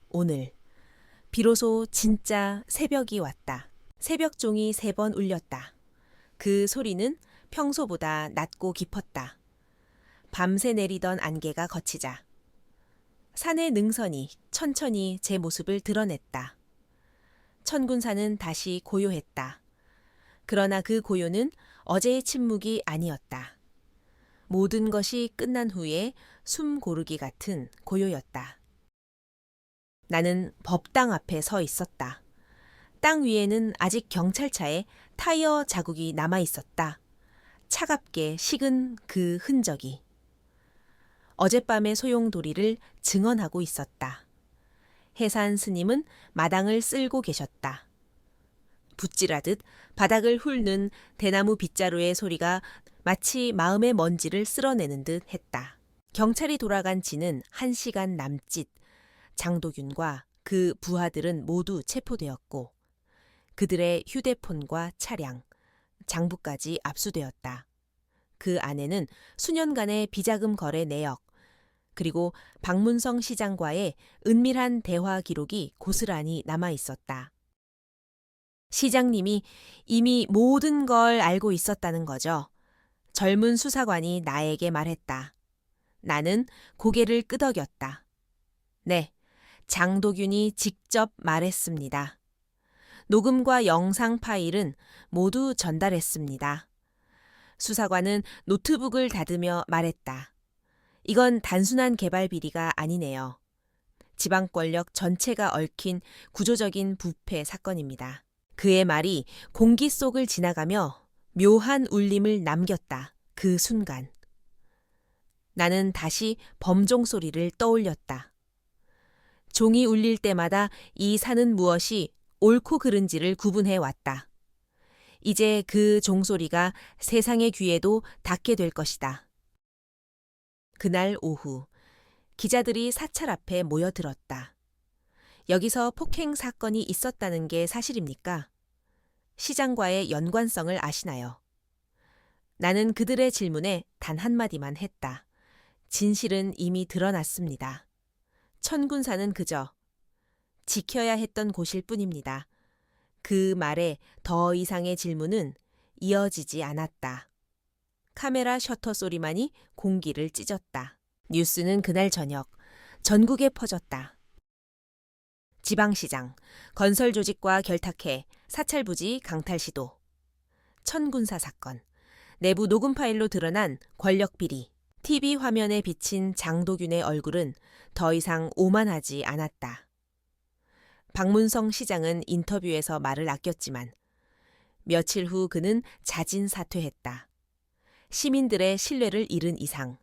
오늘 비로소 진짜 새벽이 왔다. 새벽종이 3번 울렸다. 그 소리는 평소보다 낮고 깊었다. 밤새 내리던 안개가 걷히자 산의 능선이 천천히 제 모습을 드러냈다. 천군산은 다시 고요했다. 그러나 그 고요는 어제의 침묵이 아니었다. 모든 것이 끝난 후에 숨 고르기 같은 고요였다. 나는 법당 앞에 서 있었다. 땅 위에는 아직 경찰차에 타이어 자국이 남아 있었다. 차갑게 식은 그 흔적이. 어젯밤의 소용돌이를 증언하고 있었다. 해산 스님은 마당을 쓸고 계셨다. 붓질하듯 바닥을 훑는 대나무 빗자루의 소리가 마치 마음의 먼지를 쓸어내는 듯 했다. 경찰이 돌아간 지는 1시간 남짓. 장도균과 그 부하들은 모두 체포되었고 그들의 휴대폰과 차량, 장부까지 압수되었다. 그 안에는 수년간의 비자금 거래 내역, 그리고 박문성 시장과의 은밀한 대화 기록이 고스란히 남아 있었다. 시장님이 이미 모든 걸 알고 있었다는 거죠. 젊은 수사관이 나에게 말했다. 나는 고개를 끄덕였다. 네, 장도균이 직접 말했습니다. 녹음과 영상 파일은 모두 전달했습니다. 수사관은 노트북을 닫으며 말했다. 이건 단순한 개발 비리가 아니네요. 지방 권력 전체가 얽힌 구조적인 부패 사건입니다. 그의 말이 공기 속을 지나가며 묘한 울림을 남겼다. 그 순간. 나는 다시 범종 소리를 떠올렸다. 종이 울릴 때마다 이 산은 무엇이 옳고 그른지를 구분해 왔다. 이제 그 종소리가 세상의 귀에도 닿게 될 것이다. 그날 오후 기자들이 사찰 앞에 모여들었다. 여기서 폭행 사건이 있었다는 게 사실입니까? 시장과의 연관성을 아시나요? 나는 그들의 질문에 단 한마디만 했다. 진실은 이미 드러났습니다. 천군사는 그저 지켜야 했던 곳일 뿐입니다. 그 말에 더 이상의 질문은 이어지지 않았다. 카메라 셔터 소리만이 공기를 찢었다. 뉴스는 그날 저녁 전국에 퍼졌다. 지방시장, 건설 조직과 결탁해 사찰부지 강탈 시도, 천군사 사건, 내부 녹음 파일로 드러난 권력 비리, TV 화면에 비친 장도균의 얼굴은 더 이상 오만하지 않았다. 박문성 시장은 인터뷰에서 말을 아꼈지만 며칠 후 그는 자진 사퇴했다. 시민들의 신뢰를 잃은 이상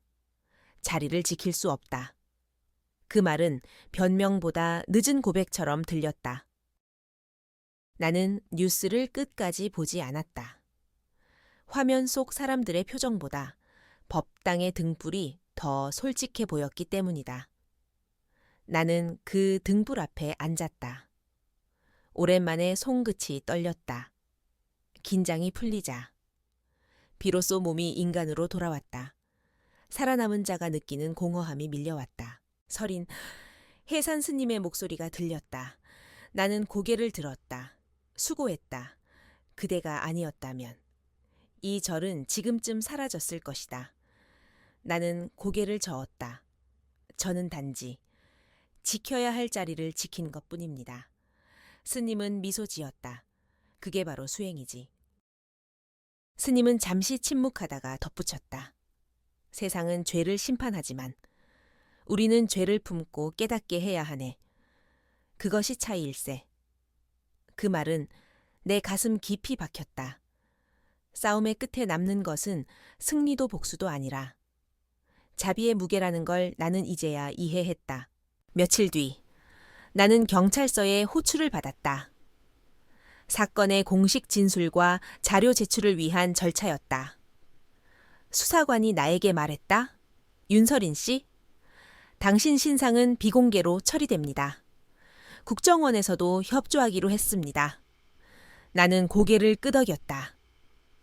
자리를 지킬 수 없다. 그 말은 변명보다 늦은 고백처럼 들렸다. 나는 뉴스를 끝까지 보지 않았다. 화면 속 사람들의 표정보다 법당의 등불이 더 솔직해 보였기 때문이다. 나는 그 등불 앞에 앉았다. 오랜만에 손끝이 떨렸다. 긴장이 풀리자 비로소 몸이 인간으로 돌아왔다. 살아남은 자가 느끼는 공허함이 밀려왔다. 서린, 해산 스님의 목소리가 들렸다. 나는 고개를 들었다. 수고했다. 그대가 아니었다면. 이 절은 지금쯤 사라졌을 것이다. 나는 고개를 저었다. 저는 단지 지켜야 할 자리를 지킨 것뿐입니다. 스님은 미소 지었다. 그게 바로 수행이지. 스님은 잠시 침묵하다가 덧붙였다. 세상은 죄를 심판하지만 우리는 죄를 품고 깨닫게 해야 하네. 그것이 차이일세. 그 말은 내 가슴 깊이 박혔다. 싸움의 끝에 남는 것은 승리도 복수도 아니라 자비의 무게라는 걸 나는 이제야 이해했다. 며칠 뒤 나는 경찰서에 호출을 받았다. 사건의 공식 진술과 자료 제출을 위한 절차였다. 수사관이 나에게 말했다. 윤서린 씨, 당신 신상은 비공개로 처리됩니다. 국정원에서도 협조하기로 했습니다. 나는 고개를 끄덕였다.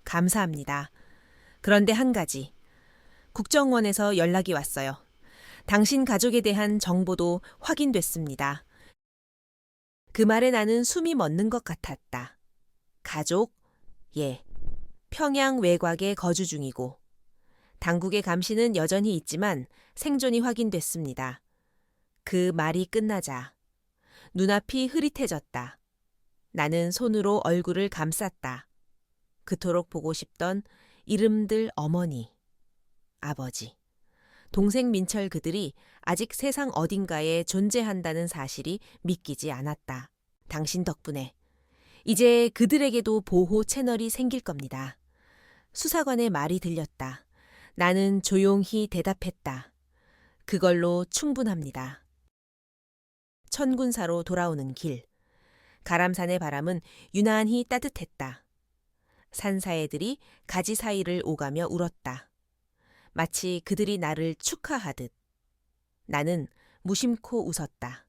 감사합니다. 그런데 한 가지. 국정원에서 연락이 왔어요. 당신 가족에 대한 정보도 확인됐습니다. 그 말에 나는 숨이 멎는 것 같았다. 가족? 예. 평양 외곽에 거주 중이고 당국의 감시는 여전히 있지만 생존이 확인됐습니다. 그 말이 끝나자 눈앞이 흐릿해졌다. 나는 손으로 얼굴을 감쌌다. 그토록 보고 싶던 이름들 어머니, 아버지, 동생 민철 그들이 아직 세상 어딘가에 존재한다는 사실이 믿기지 않았다. 당신 덕분에 이제 그들에게도 보호 채널이 생길 겁니다. 수사관의 말이 들렸다. 나는 조용히 대답했다. 그걸로 충분합니다. 천군사로 돌아오는 길. 가람산의 바람은 유난히 따뜻했다. 산사애들이 가지 사이를 오가며 울었다. 마치 그들이 나를 축하하듯. 나는 무심코 웃었다.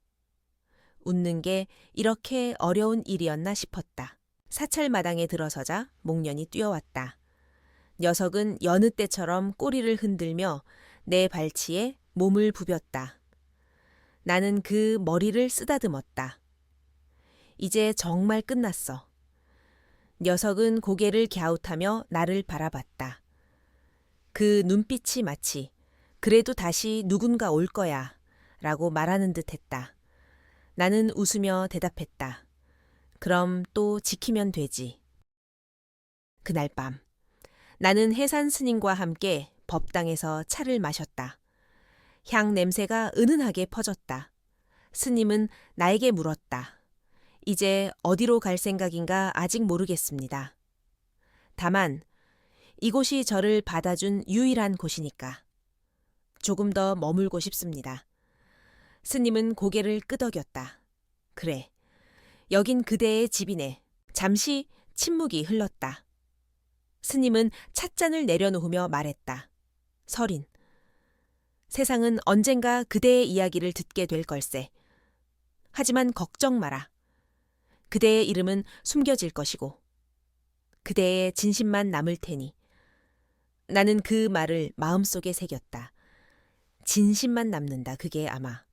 웃는 게 이렇게 어려운 일이었나 싶었다. 사찰마당에 들어서자 목련이 뛰어왔다. 녀석은 여느 때처럼 꼬리를 흔들며 내 발치에 몸을 부볐다. 나는 그 머리를 쓰다듬었다. 이제 정말 끝났어. 녀석은 고개를 갸웃하며 나를 바라봤다. 그 눈빛이 마치 그래도 다시 누군가 올 거야 라고 말하는 듯 했다. 나는 웃으며 대답했다. 그럼 또 지키면 되지. 그날 밤 나는 해산 스님과 함께 법당에서 차를 마셨다. 향 냄새가 은은하게 퍼졌다. 스님은 나에게 물었다. 이제 어디로 갈 생각인가 아직 모르겠습니다. 다만 이곳이 저를 받아준 유일한 곳이니까 조금 더 머물고 싶습니다. 스님은 고개를 끄덕였다. 그래, 여긴 그대의 집이네. 잠시 침묵이 흘렀다. 스님은 찻잔을 내려놓으며 말했다. 서린, 세상은 언젠가 그대의 이야기를 듣게 될 걸세. 하지만 걱정 마라. 그대의 이름은 숨겨질 것이고 그대의 진심만 남을 테니. 나는 그 말을 마음속에 새겼다. 진심만 남는다. 그게 아마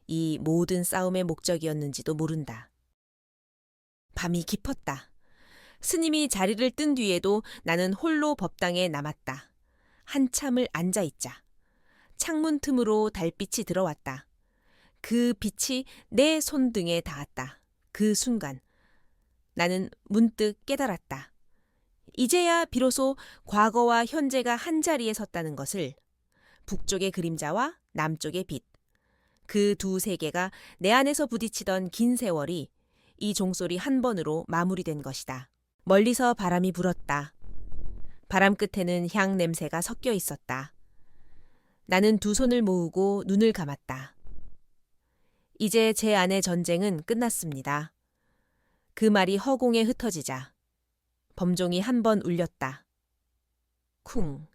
이 모든 싸움의 목적이었는지도 모른다. 밤이 깊었다. 스님이 자리를 뜬 뒤에도 나는 홀로 법당에 남았다. 한참을 앉아있자 창문 틈으로 달빛이 들어왔다. 그 빛이 내 손등에 닿았다. 그 순간 나는 문득 깨달았다. 이제야 비로소 과거와 현재가 한자리에 섰다는 것을. 북쪽의 그림자와 남쪽의 빛. 그 두 세계가 내 안에서 부딪히던 긴 세월이 이 종소리 한 번으로 마무리된 것이다. 멀리서 바람이 불었다. 바람 끝에는 향 냄새가 섞여 있었다. 나는 두 손을 모으고 눈을 감았다. 이제 제 안의 전쟁은 끝났습니다. 그 말이 허공에 흩어지자 범종이 한 번 울렸다. 쿵.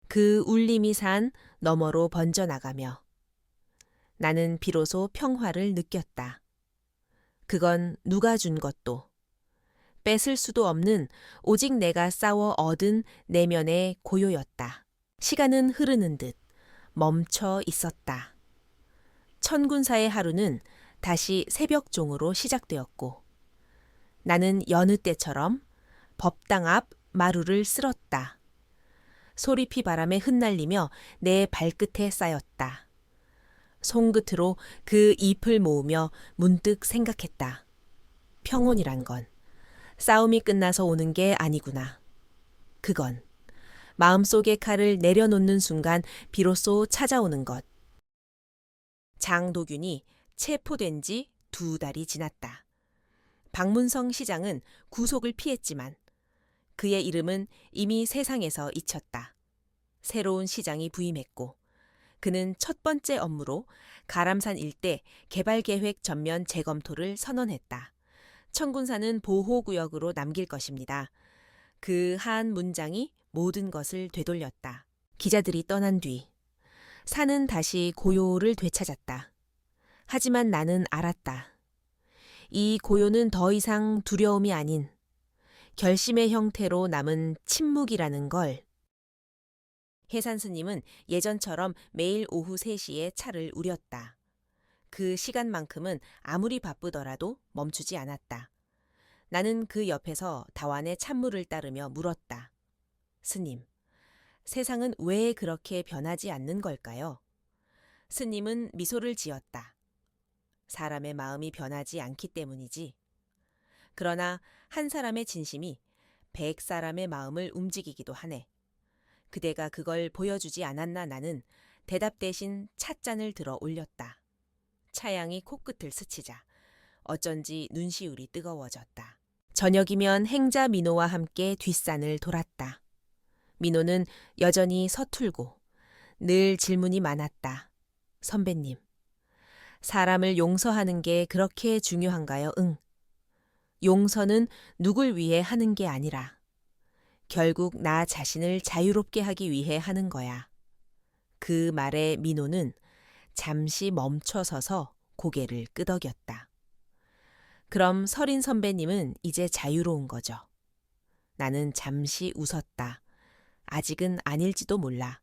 그 울림이 산 너머로 번져나가며 나는 비로소 평화를 느꼈다. 그건 누가 준 것도 뺏을 수도 없는 오직 내가 싸워 얻은 내면의 고요였다. 시간은 흐르는 듯 멈춰 있었다. 천군사의 하루는 다시 새벽종으로 시작되었고 나는 여느 때처럼 법당 앞 마루를 쓸었다. 소리피 바람에 흩날리며 내 발끝에 쌓였다. 손끝으로 그 잎을 모으며 문득 생각했다. 평온이란 건 싸움이 끝나서 오는 게 아니구나. 그건 마음속의 칼을 내려놓는 순간 비로소 찾아오는 것. 장도균이 체포된 지 2달이 지났다. 박문성 시장은 구속을 피했지만 그의 이름은 이미 세상에서 잊혔다. 새로운 시장이 부임했고 그는 첫 번째 업무로 가람산 일대 개발계획 전면 재검토를 선언했다. 천군사는 보호구역으로 남길 것입니다. 그 한 문장이 모든 것을 되돌렸다. 기자들이 떠난 뒤 산은 다시 고요를 되찾았다. 하지만 나는 알았다. 이 고요는 더 이상 두려움이 아닌 결심의 형태로 남은 침묵이라는 걸. 해산 스님은 예전처럼 매일 오후 3시에 차를 우렸다. 그 시간만큼은 아무리 바쁘더라도 멈추지 않았다. 나는 그 옆에서 다완의 찬물을 따르며 물었다. 스님, 세상은 왜 그렇게 변하지 않는 걸까요? 스님은 미소를 지었다. 사람의 마음이 변하지 않기 때문이지. 그러나 한 사람의 진심이 100사람의 마음을 움직이기도 하네. 그대가 그걸 보여주지 않았나. 나는 대답 대신 찻잔을 들어 올렸다. 차양이 코끝을 스치자 어쩐지 눈시울이 뜨거워졌다. 저녁이면 행자 민호와 함께 뒷산을 돌았다. 민호는 여전히 서툴고 늘 질문이 많았다. 선배님, 사람을 용서하는 게 그렇게 중요한가요? 응. 용서는 누굴 위해 하는 게 아니라 결국 나 자신을 자유롭게 하기 위해 하는 거야. 그 말에 민호는 잠시 멈춰서서 고개를 끄덕였다. 그럼 서린 선배님은 이제 자유로운 거죠. 나는 잠시 웃었다. 아직은 아닐지도 몰라.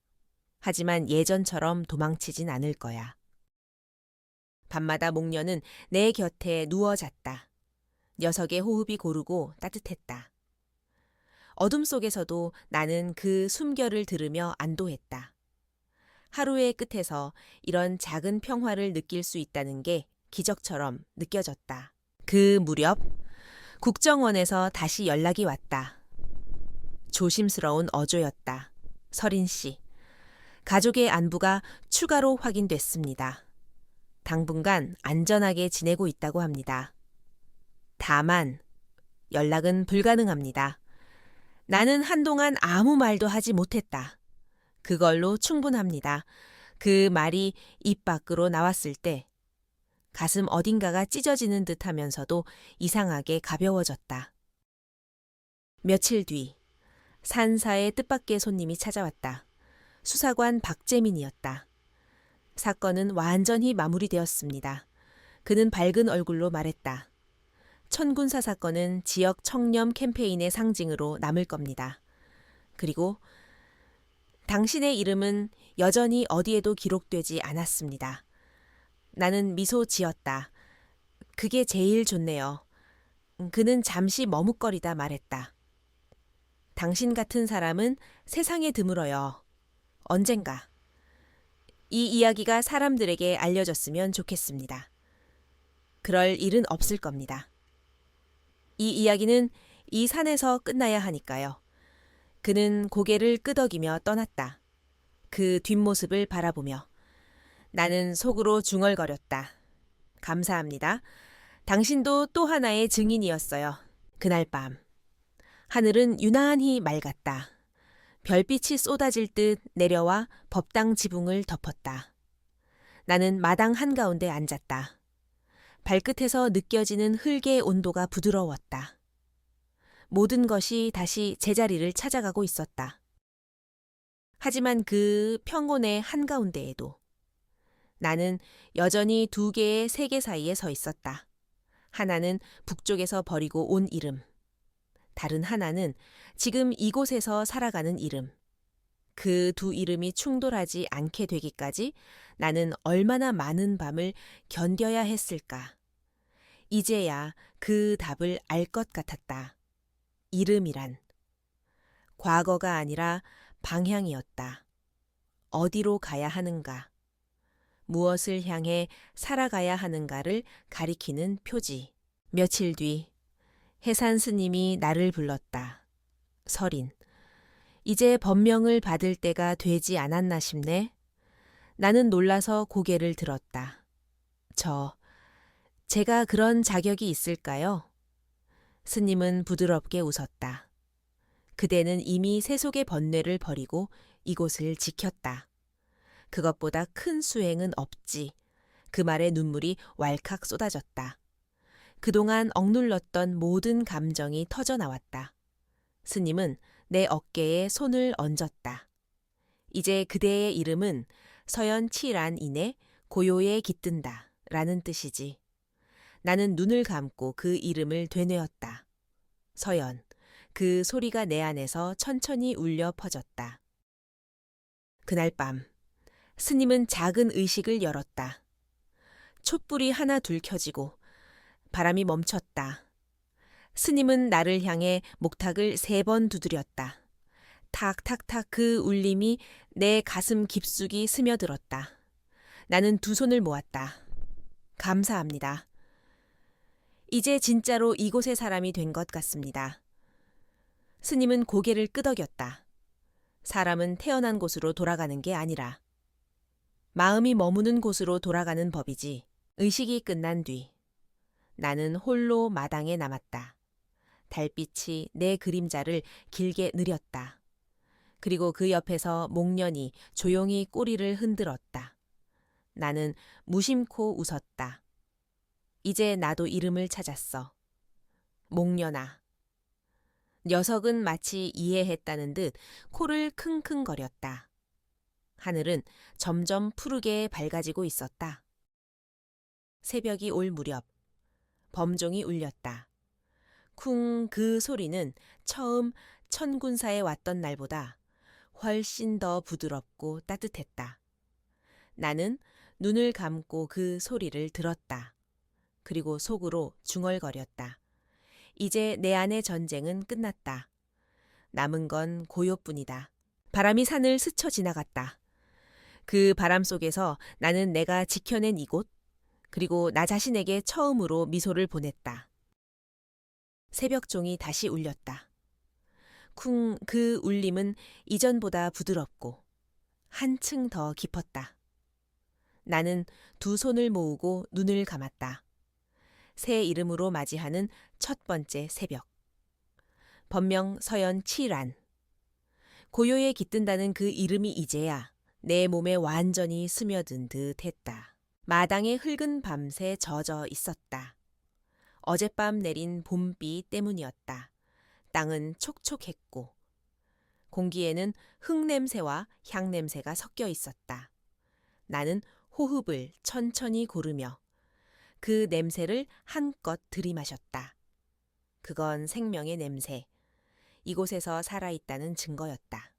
하지만 예전처럼 도망치진 않을 거야. 밤마다 목련은 내 곁에 누워 잤다. 녀석의 호흡이 고르고 따뜻했다. 어둠 속에서도 나는 그 숨결을 들으며 안도했다. 하루의 끝에서 이런 작은 평화를 느낄 수 있다는 게 기적처럼 느껴졌다. 그 무렵 국정원에서 다시 연락이 왔다. 조심스러운 어조였다. 서린 씨, 가족의 안부가 추가로 확인됐습니다. 당분간 안전하게 지내고 있다고 합니다. 다만 연락은 불가능합니다. 나는 한동안 아무 말도 하지 못했다. 그걸로 충분합니다. 그 말이 입 밖으로 나왔을 때 가슴 어딘가가 찢어지는 듯 하면서도 이상하게 가벼워졌다. 며칠 뒤 산사의 뜻밖의 손님이 찾아왔다. 수사관 박재민이었다. 사건은 완전히 마무리되었습니다. 그는 밝은 얼굴로 말했다. 천군사 사건은 지역 청렴 캠페인의 상징으로 남을 겁니다. 그리고 당신의 이름은 여전히 어디에도 기록되지 않았습니다. 나는 미소 지었다. 그게 제일 좋네요. 그는 잠시 머뭇거리다 말했다. 당신 같은 사람은 세상에 드물어요. 언젠가. 이 이야기가 사람들에게 알려졌으면 좋겠습니다. 그럴 일은 없을 겁니다. 이 이야기는 이 산에서 끝나야 하니까요. 그는 고개를 끄덕이며 떠났다. 그 뒷모습을 바라보며 나는 속으로 중얼거렸다. 감사합니다. 당신도 또 하나의 증인이었어요. 그날 밤 하늘은 유난히 맑았다. 별빛이 쏟아질 듯 내려와 법당 지붕을 덮었다. 나는 마당 한가운데 앉았다. 발끝에서 느껴지는 흙의 온도가 부드러웠다. 모든 것이 다시 제자리를 찾아가고 있었다. 하지만 그 평온의 한가운데에도 나는 여전히 두 개의 세계 사이에 서 있었다. 하나는 북쪽에서 버리고 온 이름. 다른 하나는 지금 이곳에서 살아가는 이름. 그 두 이름이 충돌하지 않게 되기까지 나는 얼마나 많은 밤을 견뎌야 했을까. 이제야 그 답을 알 것 같았다. 이름이란 과거가 아니라 방향이었다. 어디로 가야 하는가, 무엇을 향해 살아가야 하는가를 가리키는 표지. 며칠 뒤 해산 스님이 나를 불렀다. 설인, 이제 법명을 받을 때가 되지 않았나 싶네. 나는 놀라서 고개를 들었다. 제가 그런 자격이 있을까요? 스님은 부드럽게 웃었다. 그대는 이미 세속의 번뇌를 버리고 이곳을 지켰다. 그것보다 큰 수행은 없지. 그 말에 눈물이 왈칵 쏟아졌다. 그동안 억눌렀던 모든 감정이 터져나왔다. 스님은 내 어깨에 손을 얹었다. 이제 그대의 이름은 서연치란이네 고요에 깃든다 라는 뜻이지. 나는 눈을 감고 그 이름을 되뇌었다. 서연, 그 소리가 내 안에서 천천히 울려 퍼졌다. 그날 밤 스님은 작은 의식을 열었다. 촛불이 하나 둘 켜지고 바람이 멈췄다. 스님은 나를 향해 목탁을 3번 두드렸다. 탁탁탁 그 울림이 내 가슴 깊숙이 스며들었다. 나는 두 손을 모았다. 감사합니다. 이제 진짜로 이곳의 사람이 된 것 같습니다. 스님은 고개를 끄덕였다. 사람은 태어난 곳으로 돌아가는 게 아니라 마음이 머무는 곳으로 돌아가는 법이지. 의식이 끝난 뒤 나는 홀로 마당에 남았다. 달빛이 내 그림자를 길게 느렸다. 그리고 그 옆에서 목련이 조용히 꼬리를 흔들었다. 나는 무심코 웃었다. 이제 나도 이름을 찾았어. 목련아. 녀석은 마치 이해했다는 듯 코를 킁킁거렸다. 하늘은 점점 푸르게 밝아지고 있었다. 새벽이 올 무렵 범종이 울렸다. 쿵, 그 소리는 처음 천군사에 왔던 날보다 훨씬 더 부드럽고 따뜻했다. 나는 눈을 감고 그 소리를 들었다. 그리고 속으로 중얼거렸다. 이제 내 안의 전쟁은 끝났다. 남은 건 고요뿐이다. 바람이 산을 스쳐 지나갔다. 그 바람 속에서 나는 내가 지켜낸 이곳, 그리고 나 자신에게 처음으로 미소를 보냈다. 새벽종이 다시 울렸다. 쿵, 그 울림은 이전보다 부드럽고 한층 더 깊었다. 나는 두 손을 모으고 눈을 감았다. 새 이름으로 맞이하는 첫 번째 새벽. 법명 서연치란. 고요에 깃든다는 그 이름이 이제야 내 몸에 완전히 스며든 듯 했다. 마당에 흙은 밤새 젖어 있었다. 어젯밤 내린 봄비 때문이었다. 땅은 촉촉했고 공기에는 흙냄새와 향냄새가 섞여 있었다. 나는 호흡을 천천히 고르며 그 냄새를 한껏 들이마셨다. 그건 생명의 냄새, 이곳에서 살아있다는 증거였다.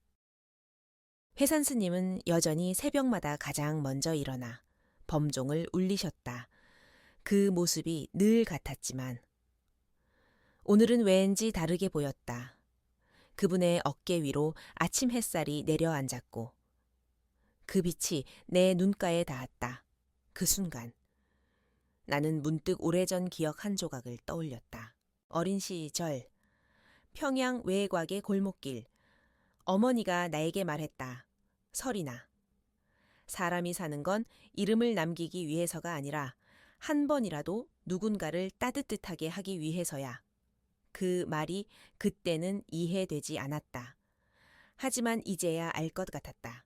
회산 스님은 여전히 새벽마다 가장 먼저 일어나 범종을 울리셨다. 그 모습이 늘 같았지만 오늘은 왠지 다르게 보였다. 그분의 어깨 위로 아침 햇살이 내려앉았고 그 빛이 내 눈가에 닿았다. 그 순간 나는 문득 오래전 기억 한 조각을 떠올렸다. 어린 시절 평양 외곽의 골목길, 어머니가 나에게 말했다. 설이나. 사람이 사는 건 이름을 남기기 위해서가 아니라 한 번이라도 누군가를 따뜻하게 하기 위해서야. 그 말이 그때는 이해되지 않았다. 하지만 이제야 알 것 같았다.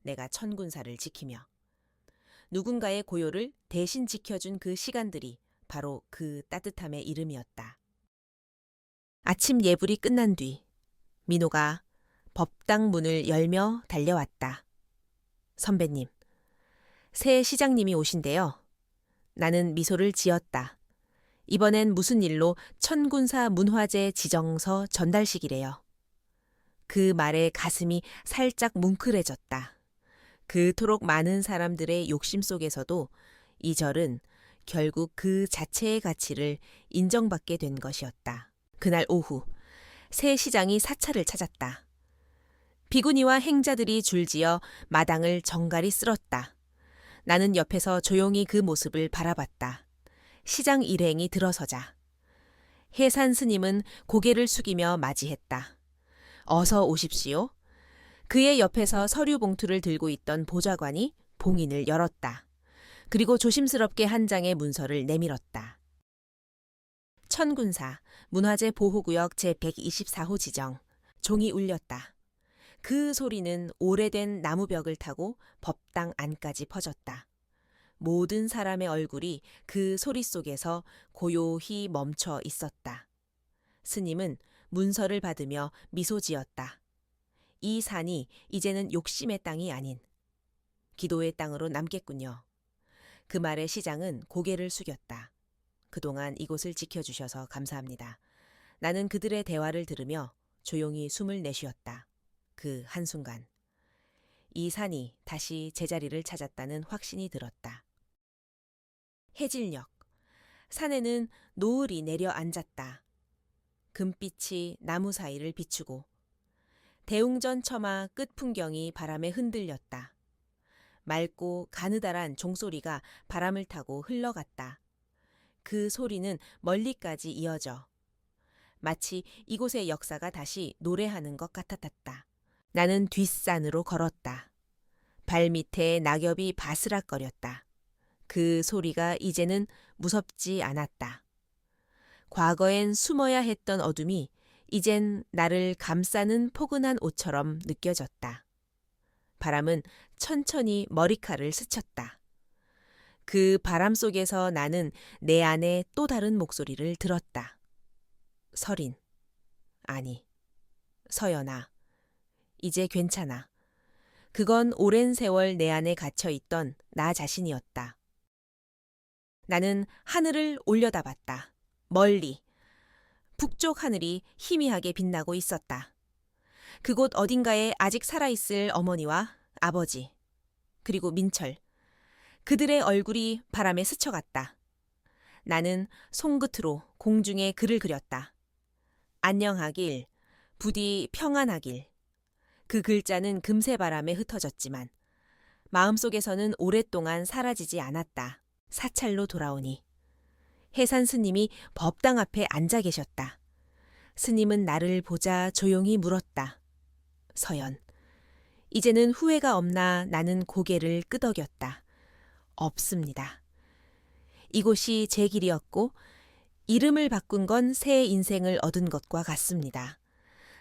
내가 천군사를 지키며 누군가의 고요를 대신 지켜준 그 시간들이 바로 그 따뜻함의 이름이었다. 아침 예불이 끝난 뒤 민호가 법당 문을 열며 달려왔다. 선배님, 새 시장님이 오신대요. 나는 미소를 지었다. 이번엔 무슨 일로 천군사 문화재 지정서 전달식이래요. 그 말에 가슴이 살짝 뭉클해졌다. 그토록 많은 사람들의 욕심 속에서도 이 절은 결국 그 자체의 가치를 인정받게 된 것이었다. 그날 오후, 새 시장이 사찰을 찾았다. 비구니와 행자들이 줄지어 마당을 정갈이 쓸었다. 나는 옆에서 조용히 그 모습을 바라봤다. 시장 일행이 들어서자 해산 스님은 고개를 숙이며 맞이했다. 어서 오십시오. 그의 옆에서 서류 봉투를 들고 있던 보좌관이 봉인을 열었다. 그리고 조심스럽게 한 장의 문서를 내밀었다. 천군사 문화재 보호구역 제124호 지정. 종이 울렸다. 그 소리는 오래된 나무벽을 타고 법당 안까지 퍼졌다. 모든 사람의 얼굴이 그 소리 속에서 고요히 멈춰 있었다. 스님은 문서를 받으며 미소 지었다. 이 산이 이제는 욕심의 땅이 아닌 기도의 땅으로 남겠군요. 그 말에 시장은 고개를 숙였다. 그동안 이곳을 지켜주셔서 감사합니다. 나는 그들의 대화를 들으며 조용히 숨을 내쉬었다. 그 한순간 이 산이 다시 제자리를 찾았다는 확신이 들었다. 해질녘, 산에는 노을이 내려앉았다. 금빛이 나무 사이를 비추고 대웅전 처마 끝 풍경이 바람에 흔들렸다. 맑고 가느다란 종소리가 바람을 타고 흘러갔다. 그 소리는 멀리까지 이어져 마치 이곳의 역사가 다시 노래하는 것 같았다. 나는 뒷산으로 걸었다. 발밑에 낙엽이 바스락거렸다. 그 소리가 이제는 무섭지 않았다. 과거엔 숨어야 했던 어둠이 이젠 나를 감싸는 포근한 옷처럼 느껴졌다. 바람은 천천히 머리카락을 스쳤다. 그 바람 속에서 나는 내 안에 또 다른 목소리를 들었다. 서린, 아니, 서연아, 이제 괜찮아. 그건 오랜 세월 내 안에 갇혀있던 나 자신이었다. 나는 하늘을 올려다봤다. 멀리. 북쪽 하늘이 희미하게 빛나고 있었다. 그곳 어딘가에 아직 살아있을 어머니와 아버지, 그리고 민철. 그들의 얼굴이 바람에 스쳐갔다. 나는 손끝으로 공중에 글을 그렸다. 안녕하길, 부디 평안하길. 그 글자는 금세 바람에 흩어졌지만 마음속에서는 오랫동안 사라지지 않았다. 사찰로 돌아오니 해산 스님이 법당 앞에 앉아 계셨다. 스님은 나를 보자 조용히 물었다. 서연, 이제는 후회가 없나? 나는 고개를 끄덕였다. 없습니다. 이곳이 제 길이었고 이름을 바꾼 건 새 인생을 얻은 것과 같습니다.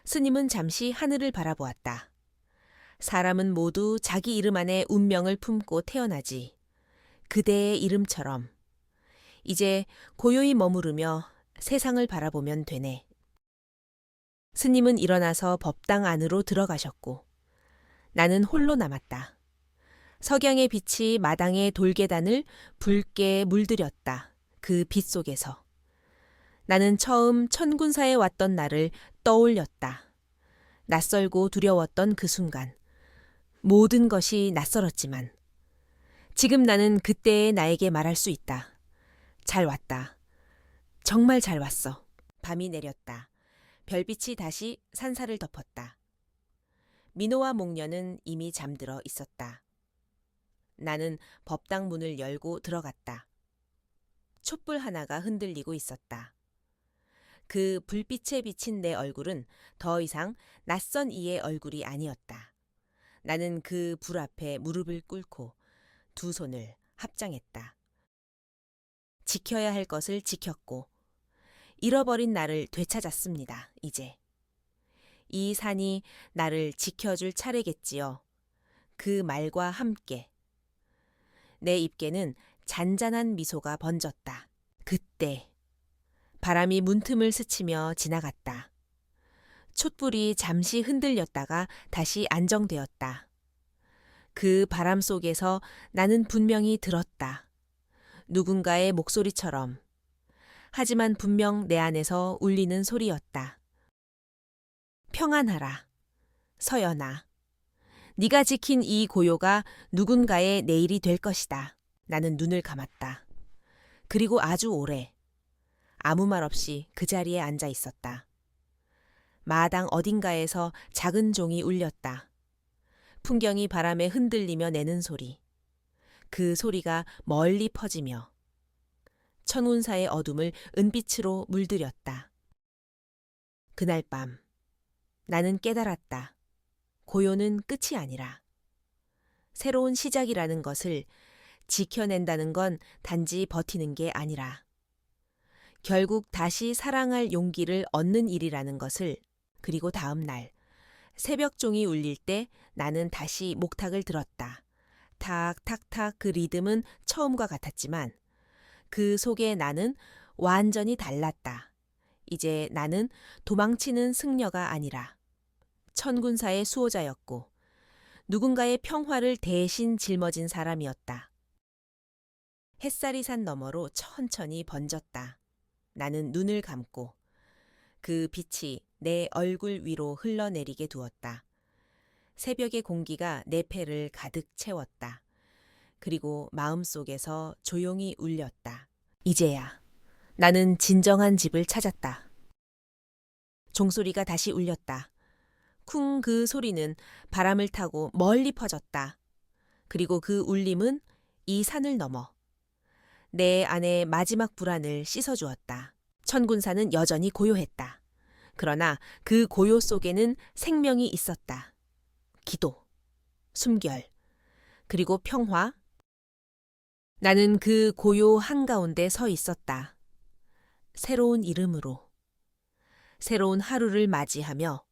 스님은 잠시 하늘을 바라보았다. 사람은 모두 자기 이름 안에 운명을 품고 태어나지. 그대의 이름처럼 이제 고요히 머무르며 세상을 바라보면 되네. 스님은 일어나서 법당 안으로 들어가셨고 나는 홀로 남았다. 석양의 빛이 마당의 돌계단을 붉게 물들였다. 그 빛 속에서 나는 처음 천군사에 왔던 날을 떠올렸다. 낯설고 두려웠던 그 순간 모든 것이 낯설었지만 지금 나는 그때의 나에게 말할 수 있다. 잘 왔다. 정말 잘 왔어. 밤이 내렸다. 별빛이 다시 산사를 덮었다. 민호와 목련은 이미 잠들어 있었다. 나는 법당 문을 열고 들어갔다. 촛불 하나가 흔들리고 있었다. 그 불빛에 비친 내 얼굴은 더 이상 낯선 이의 얼굴이 아니었다. 나는 그 불 앞에 무릎을 꿇고 두 손을 합장했다. 지켜야 할 것을 지켰고 잃어버린 나를 되찾았습니다. 이제 이 산이 나를 지켜줄 차례겠지요. 그 말과 함께. 내 입계는 잔잔한 미소가 번졌다. 그때 바람이 문틈을 스치며 지나갔다. 촛불이 잠시 흔들렸다가 다시 안정되었다. 그 바람 속에서 나는 분명히 들었다. 누군가의 목소리처럼. 하지만 분명 내 안에서 울리는 소리였다. 평안하라. 서연아. 네가 지킨 이 고요가 누군가의 내일이 될 것이다. 나는 눈을 감았다. 그리고 아주 오래. 아무 말 없이 그 자리에 앉아 있었다. 마당 어딘가에서 작은 종이 울렸다. 풍경이 바람에 흔들리며 내는 소리. 그 소리가 멀리 퍼지며 천운사의 어둠을 은빛으로 물들였다. 그날 밤 나는 깨달았다. 고요는 끝이 아니라 새로운 시작이라는 것을 지켜낸다는 건 단지 버티는 게 아니라 결국 다시 사랑할 용기를 얻는 일이라는 것을. 그리고 다음 날 새벽종이 울릴 때 나는 다시 목탁을 들었다. 탁탁탁 그 리듬은 처음과 같았지만 그 속에 나는 완전히 달랐다. 이제 나는 도망치는 승려가 아니라 천군사의 수호자였고 누군가의 평화를 대신 짊어진 사람이었다. 햇살이 산 너머로 천천히 번졌다. 나는 눈을 감고 그 빛이 내 얼굴 위로 흘러내리게 두었다. 새벽의 공기가 내 폐를 가득 채웠다. 그리고 마음속에서 조용히 울렸다. 이제야 나는 진정한 집을 찾았다. 종소리가 다시 울렸다. 쿵 그 소리는 바람을 타고 멀리 퍼졌다. 그리고 그 울림은 이 산을 넘어 내 안의 마지막 불안을 씻어주었다. 천군사는 여전히 고요했다. 그러나 그 고요 속에는 생명이 있었다. 기도, 숨결, 그리고 평화. 나는 그 고요 한가운데 서 있었다. 새로운 이름으로, 새로운 하루를 맞이하며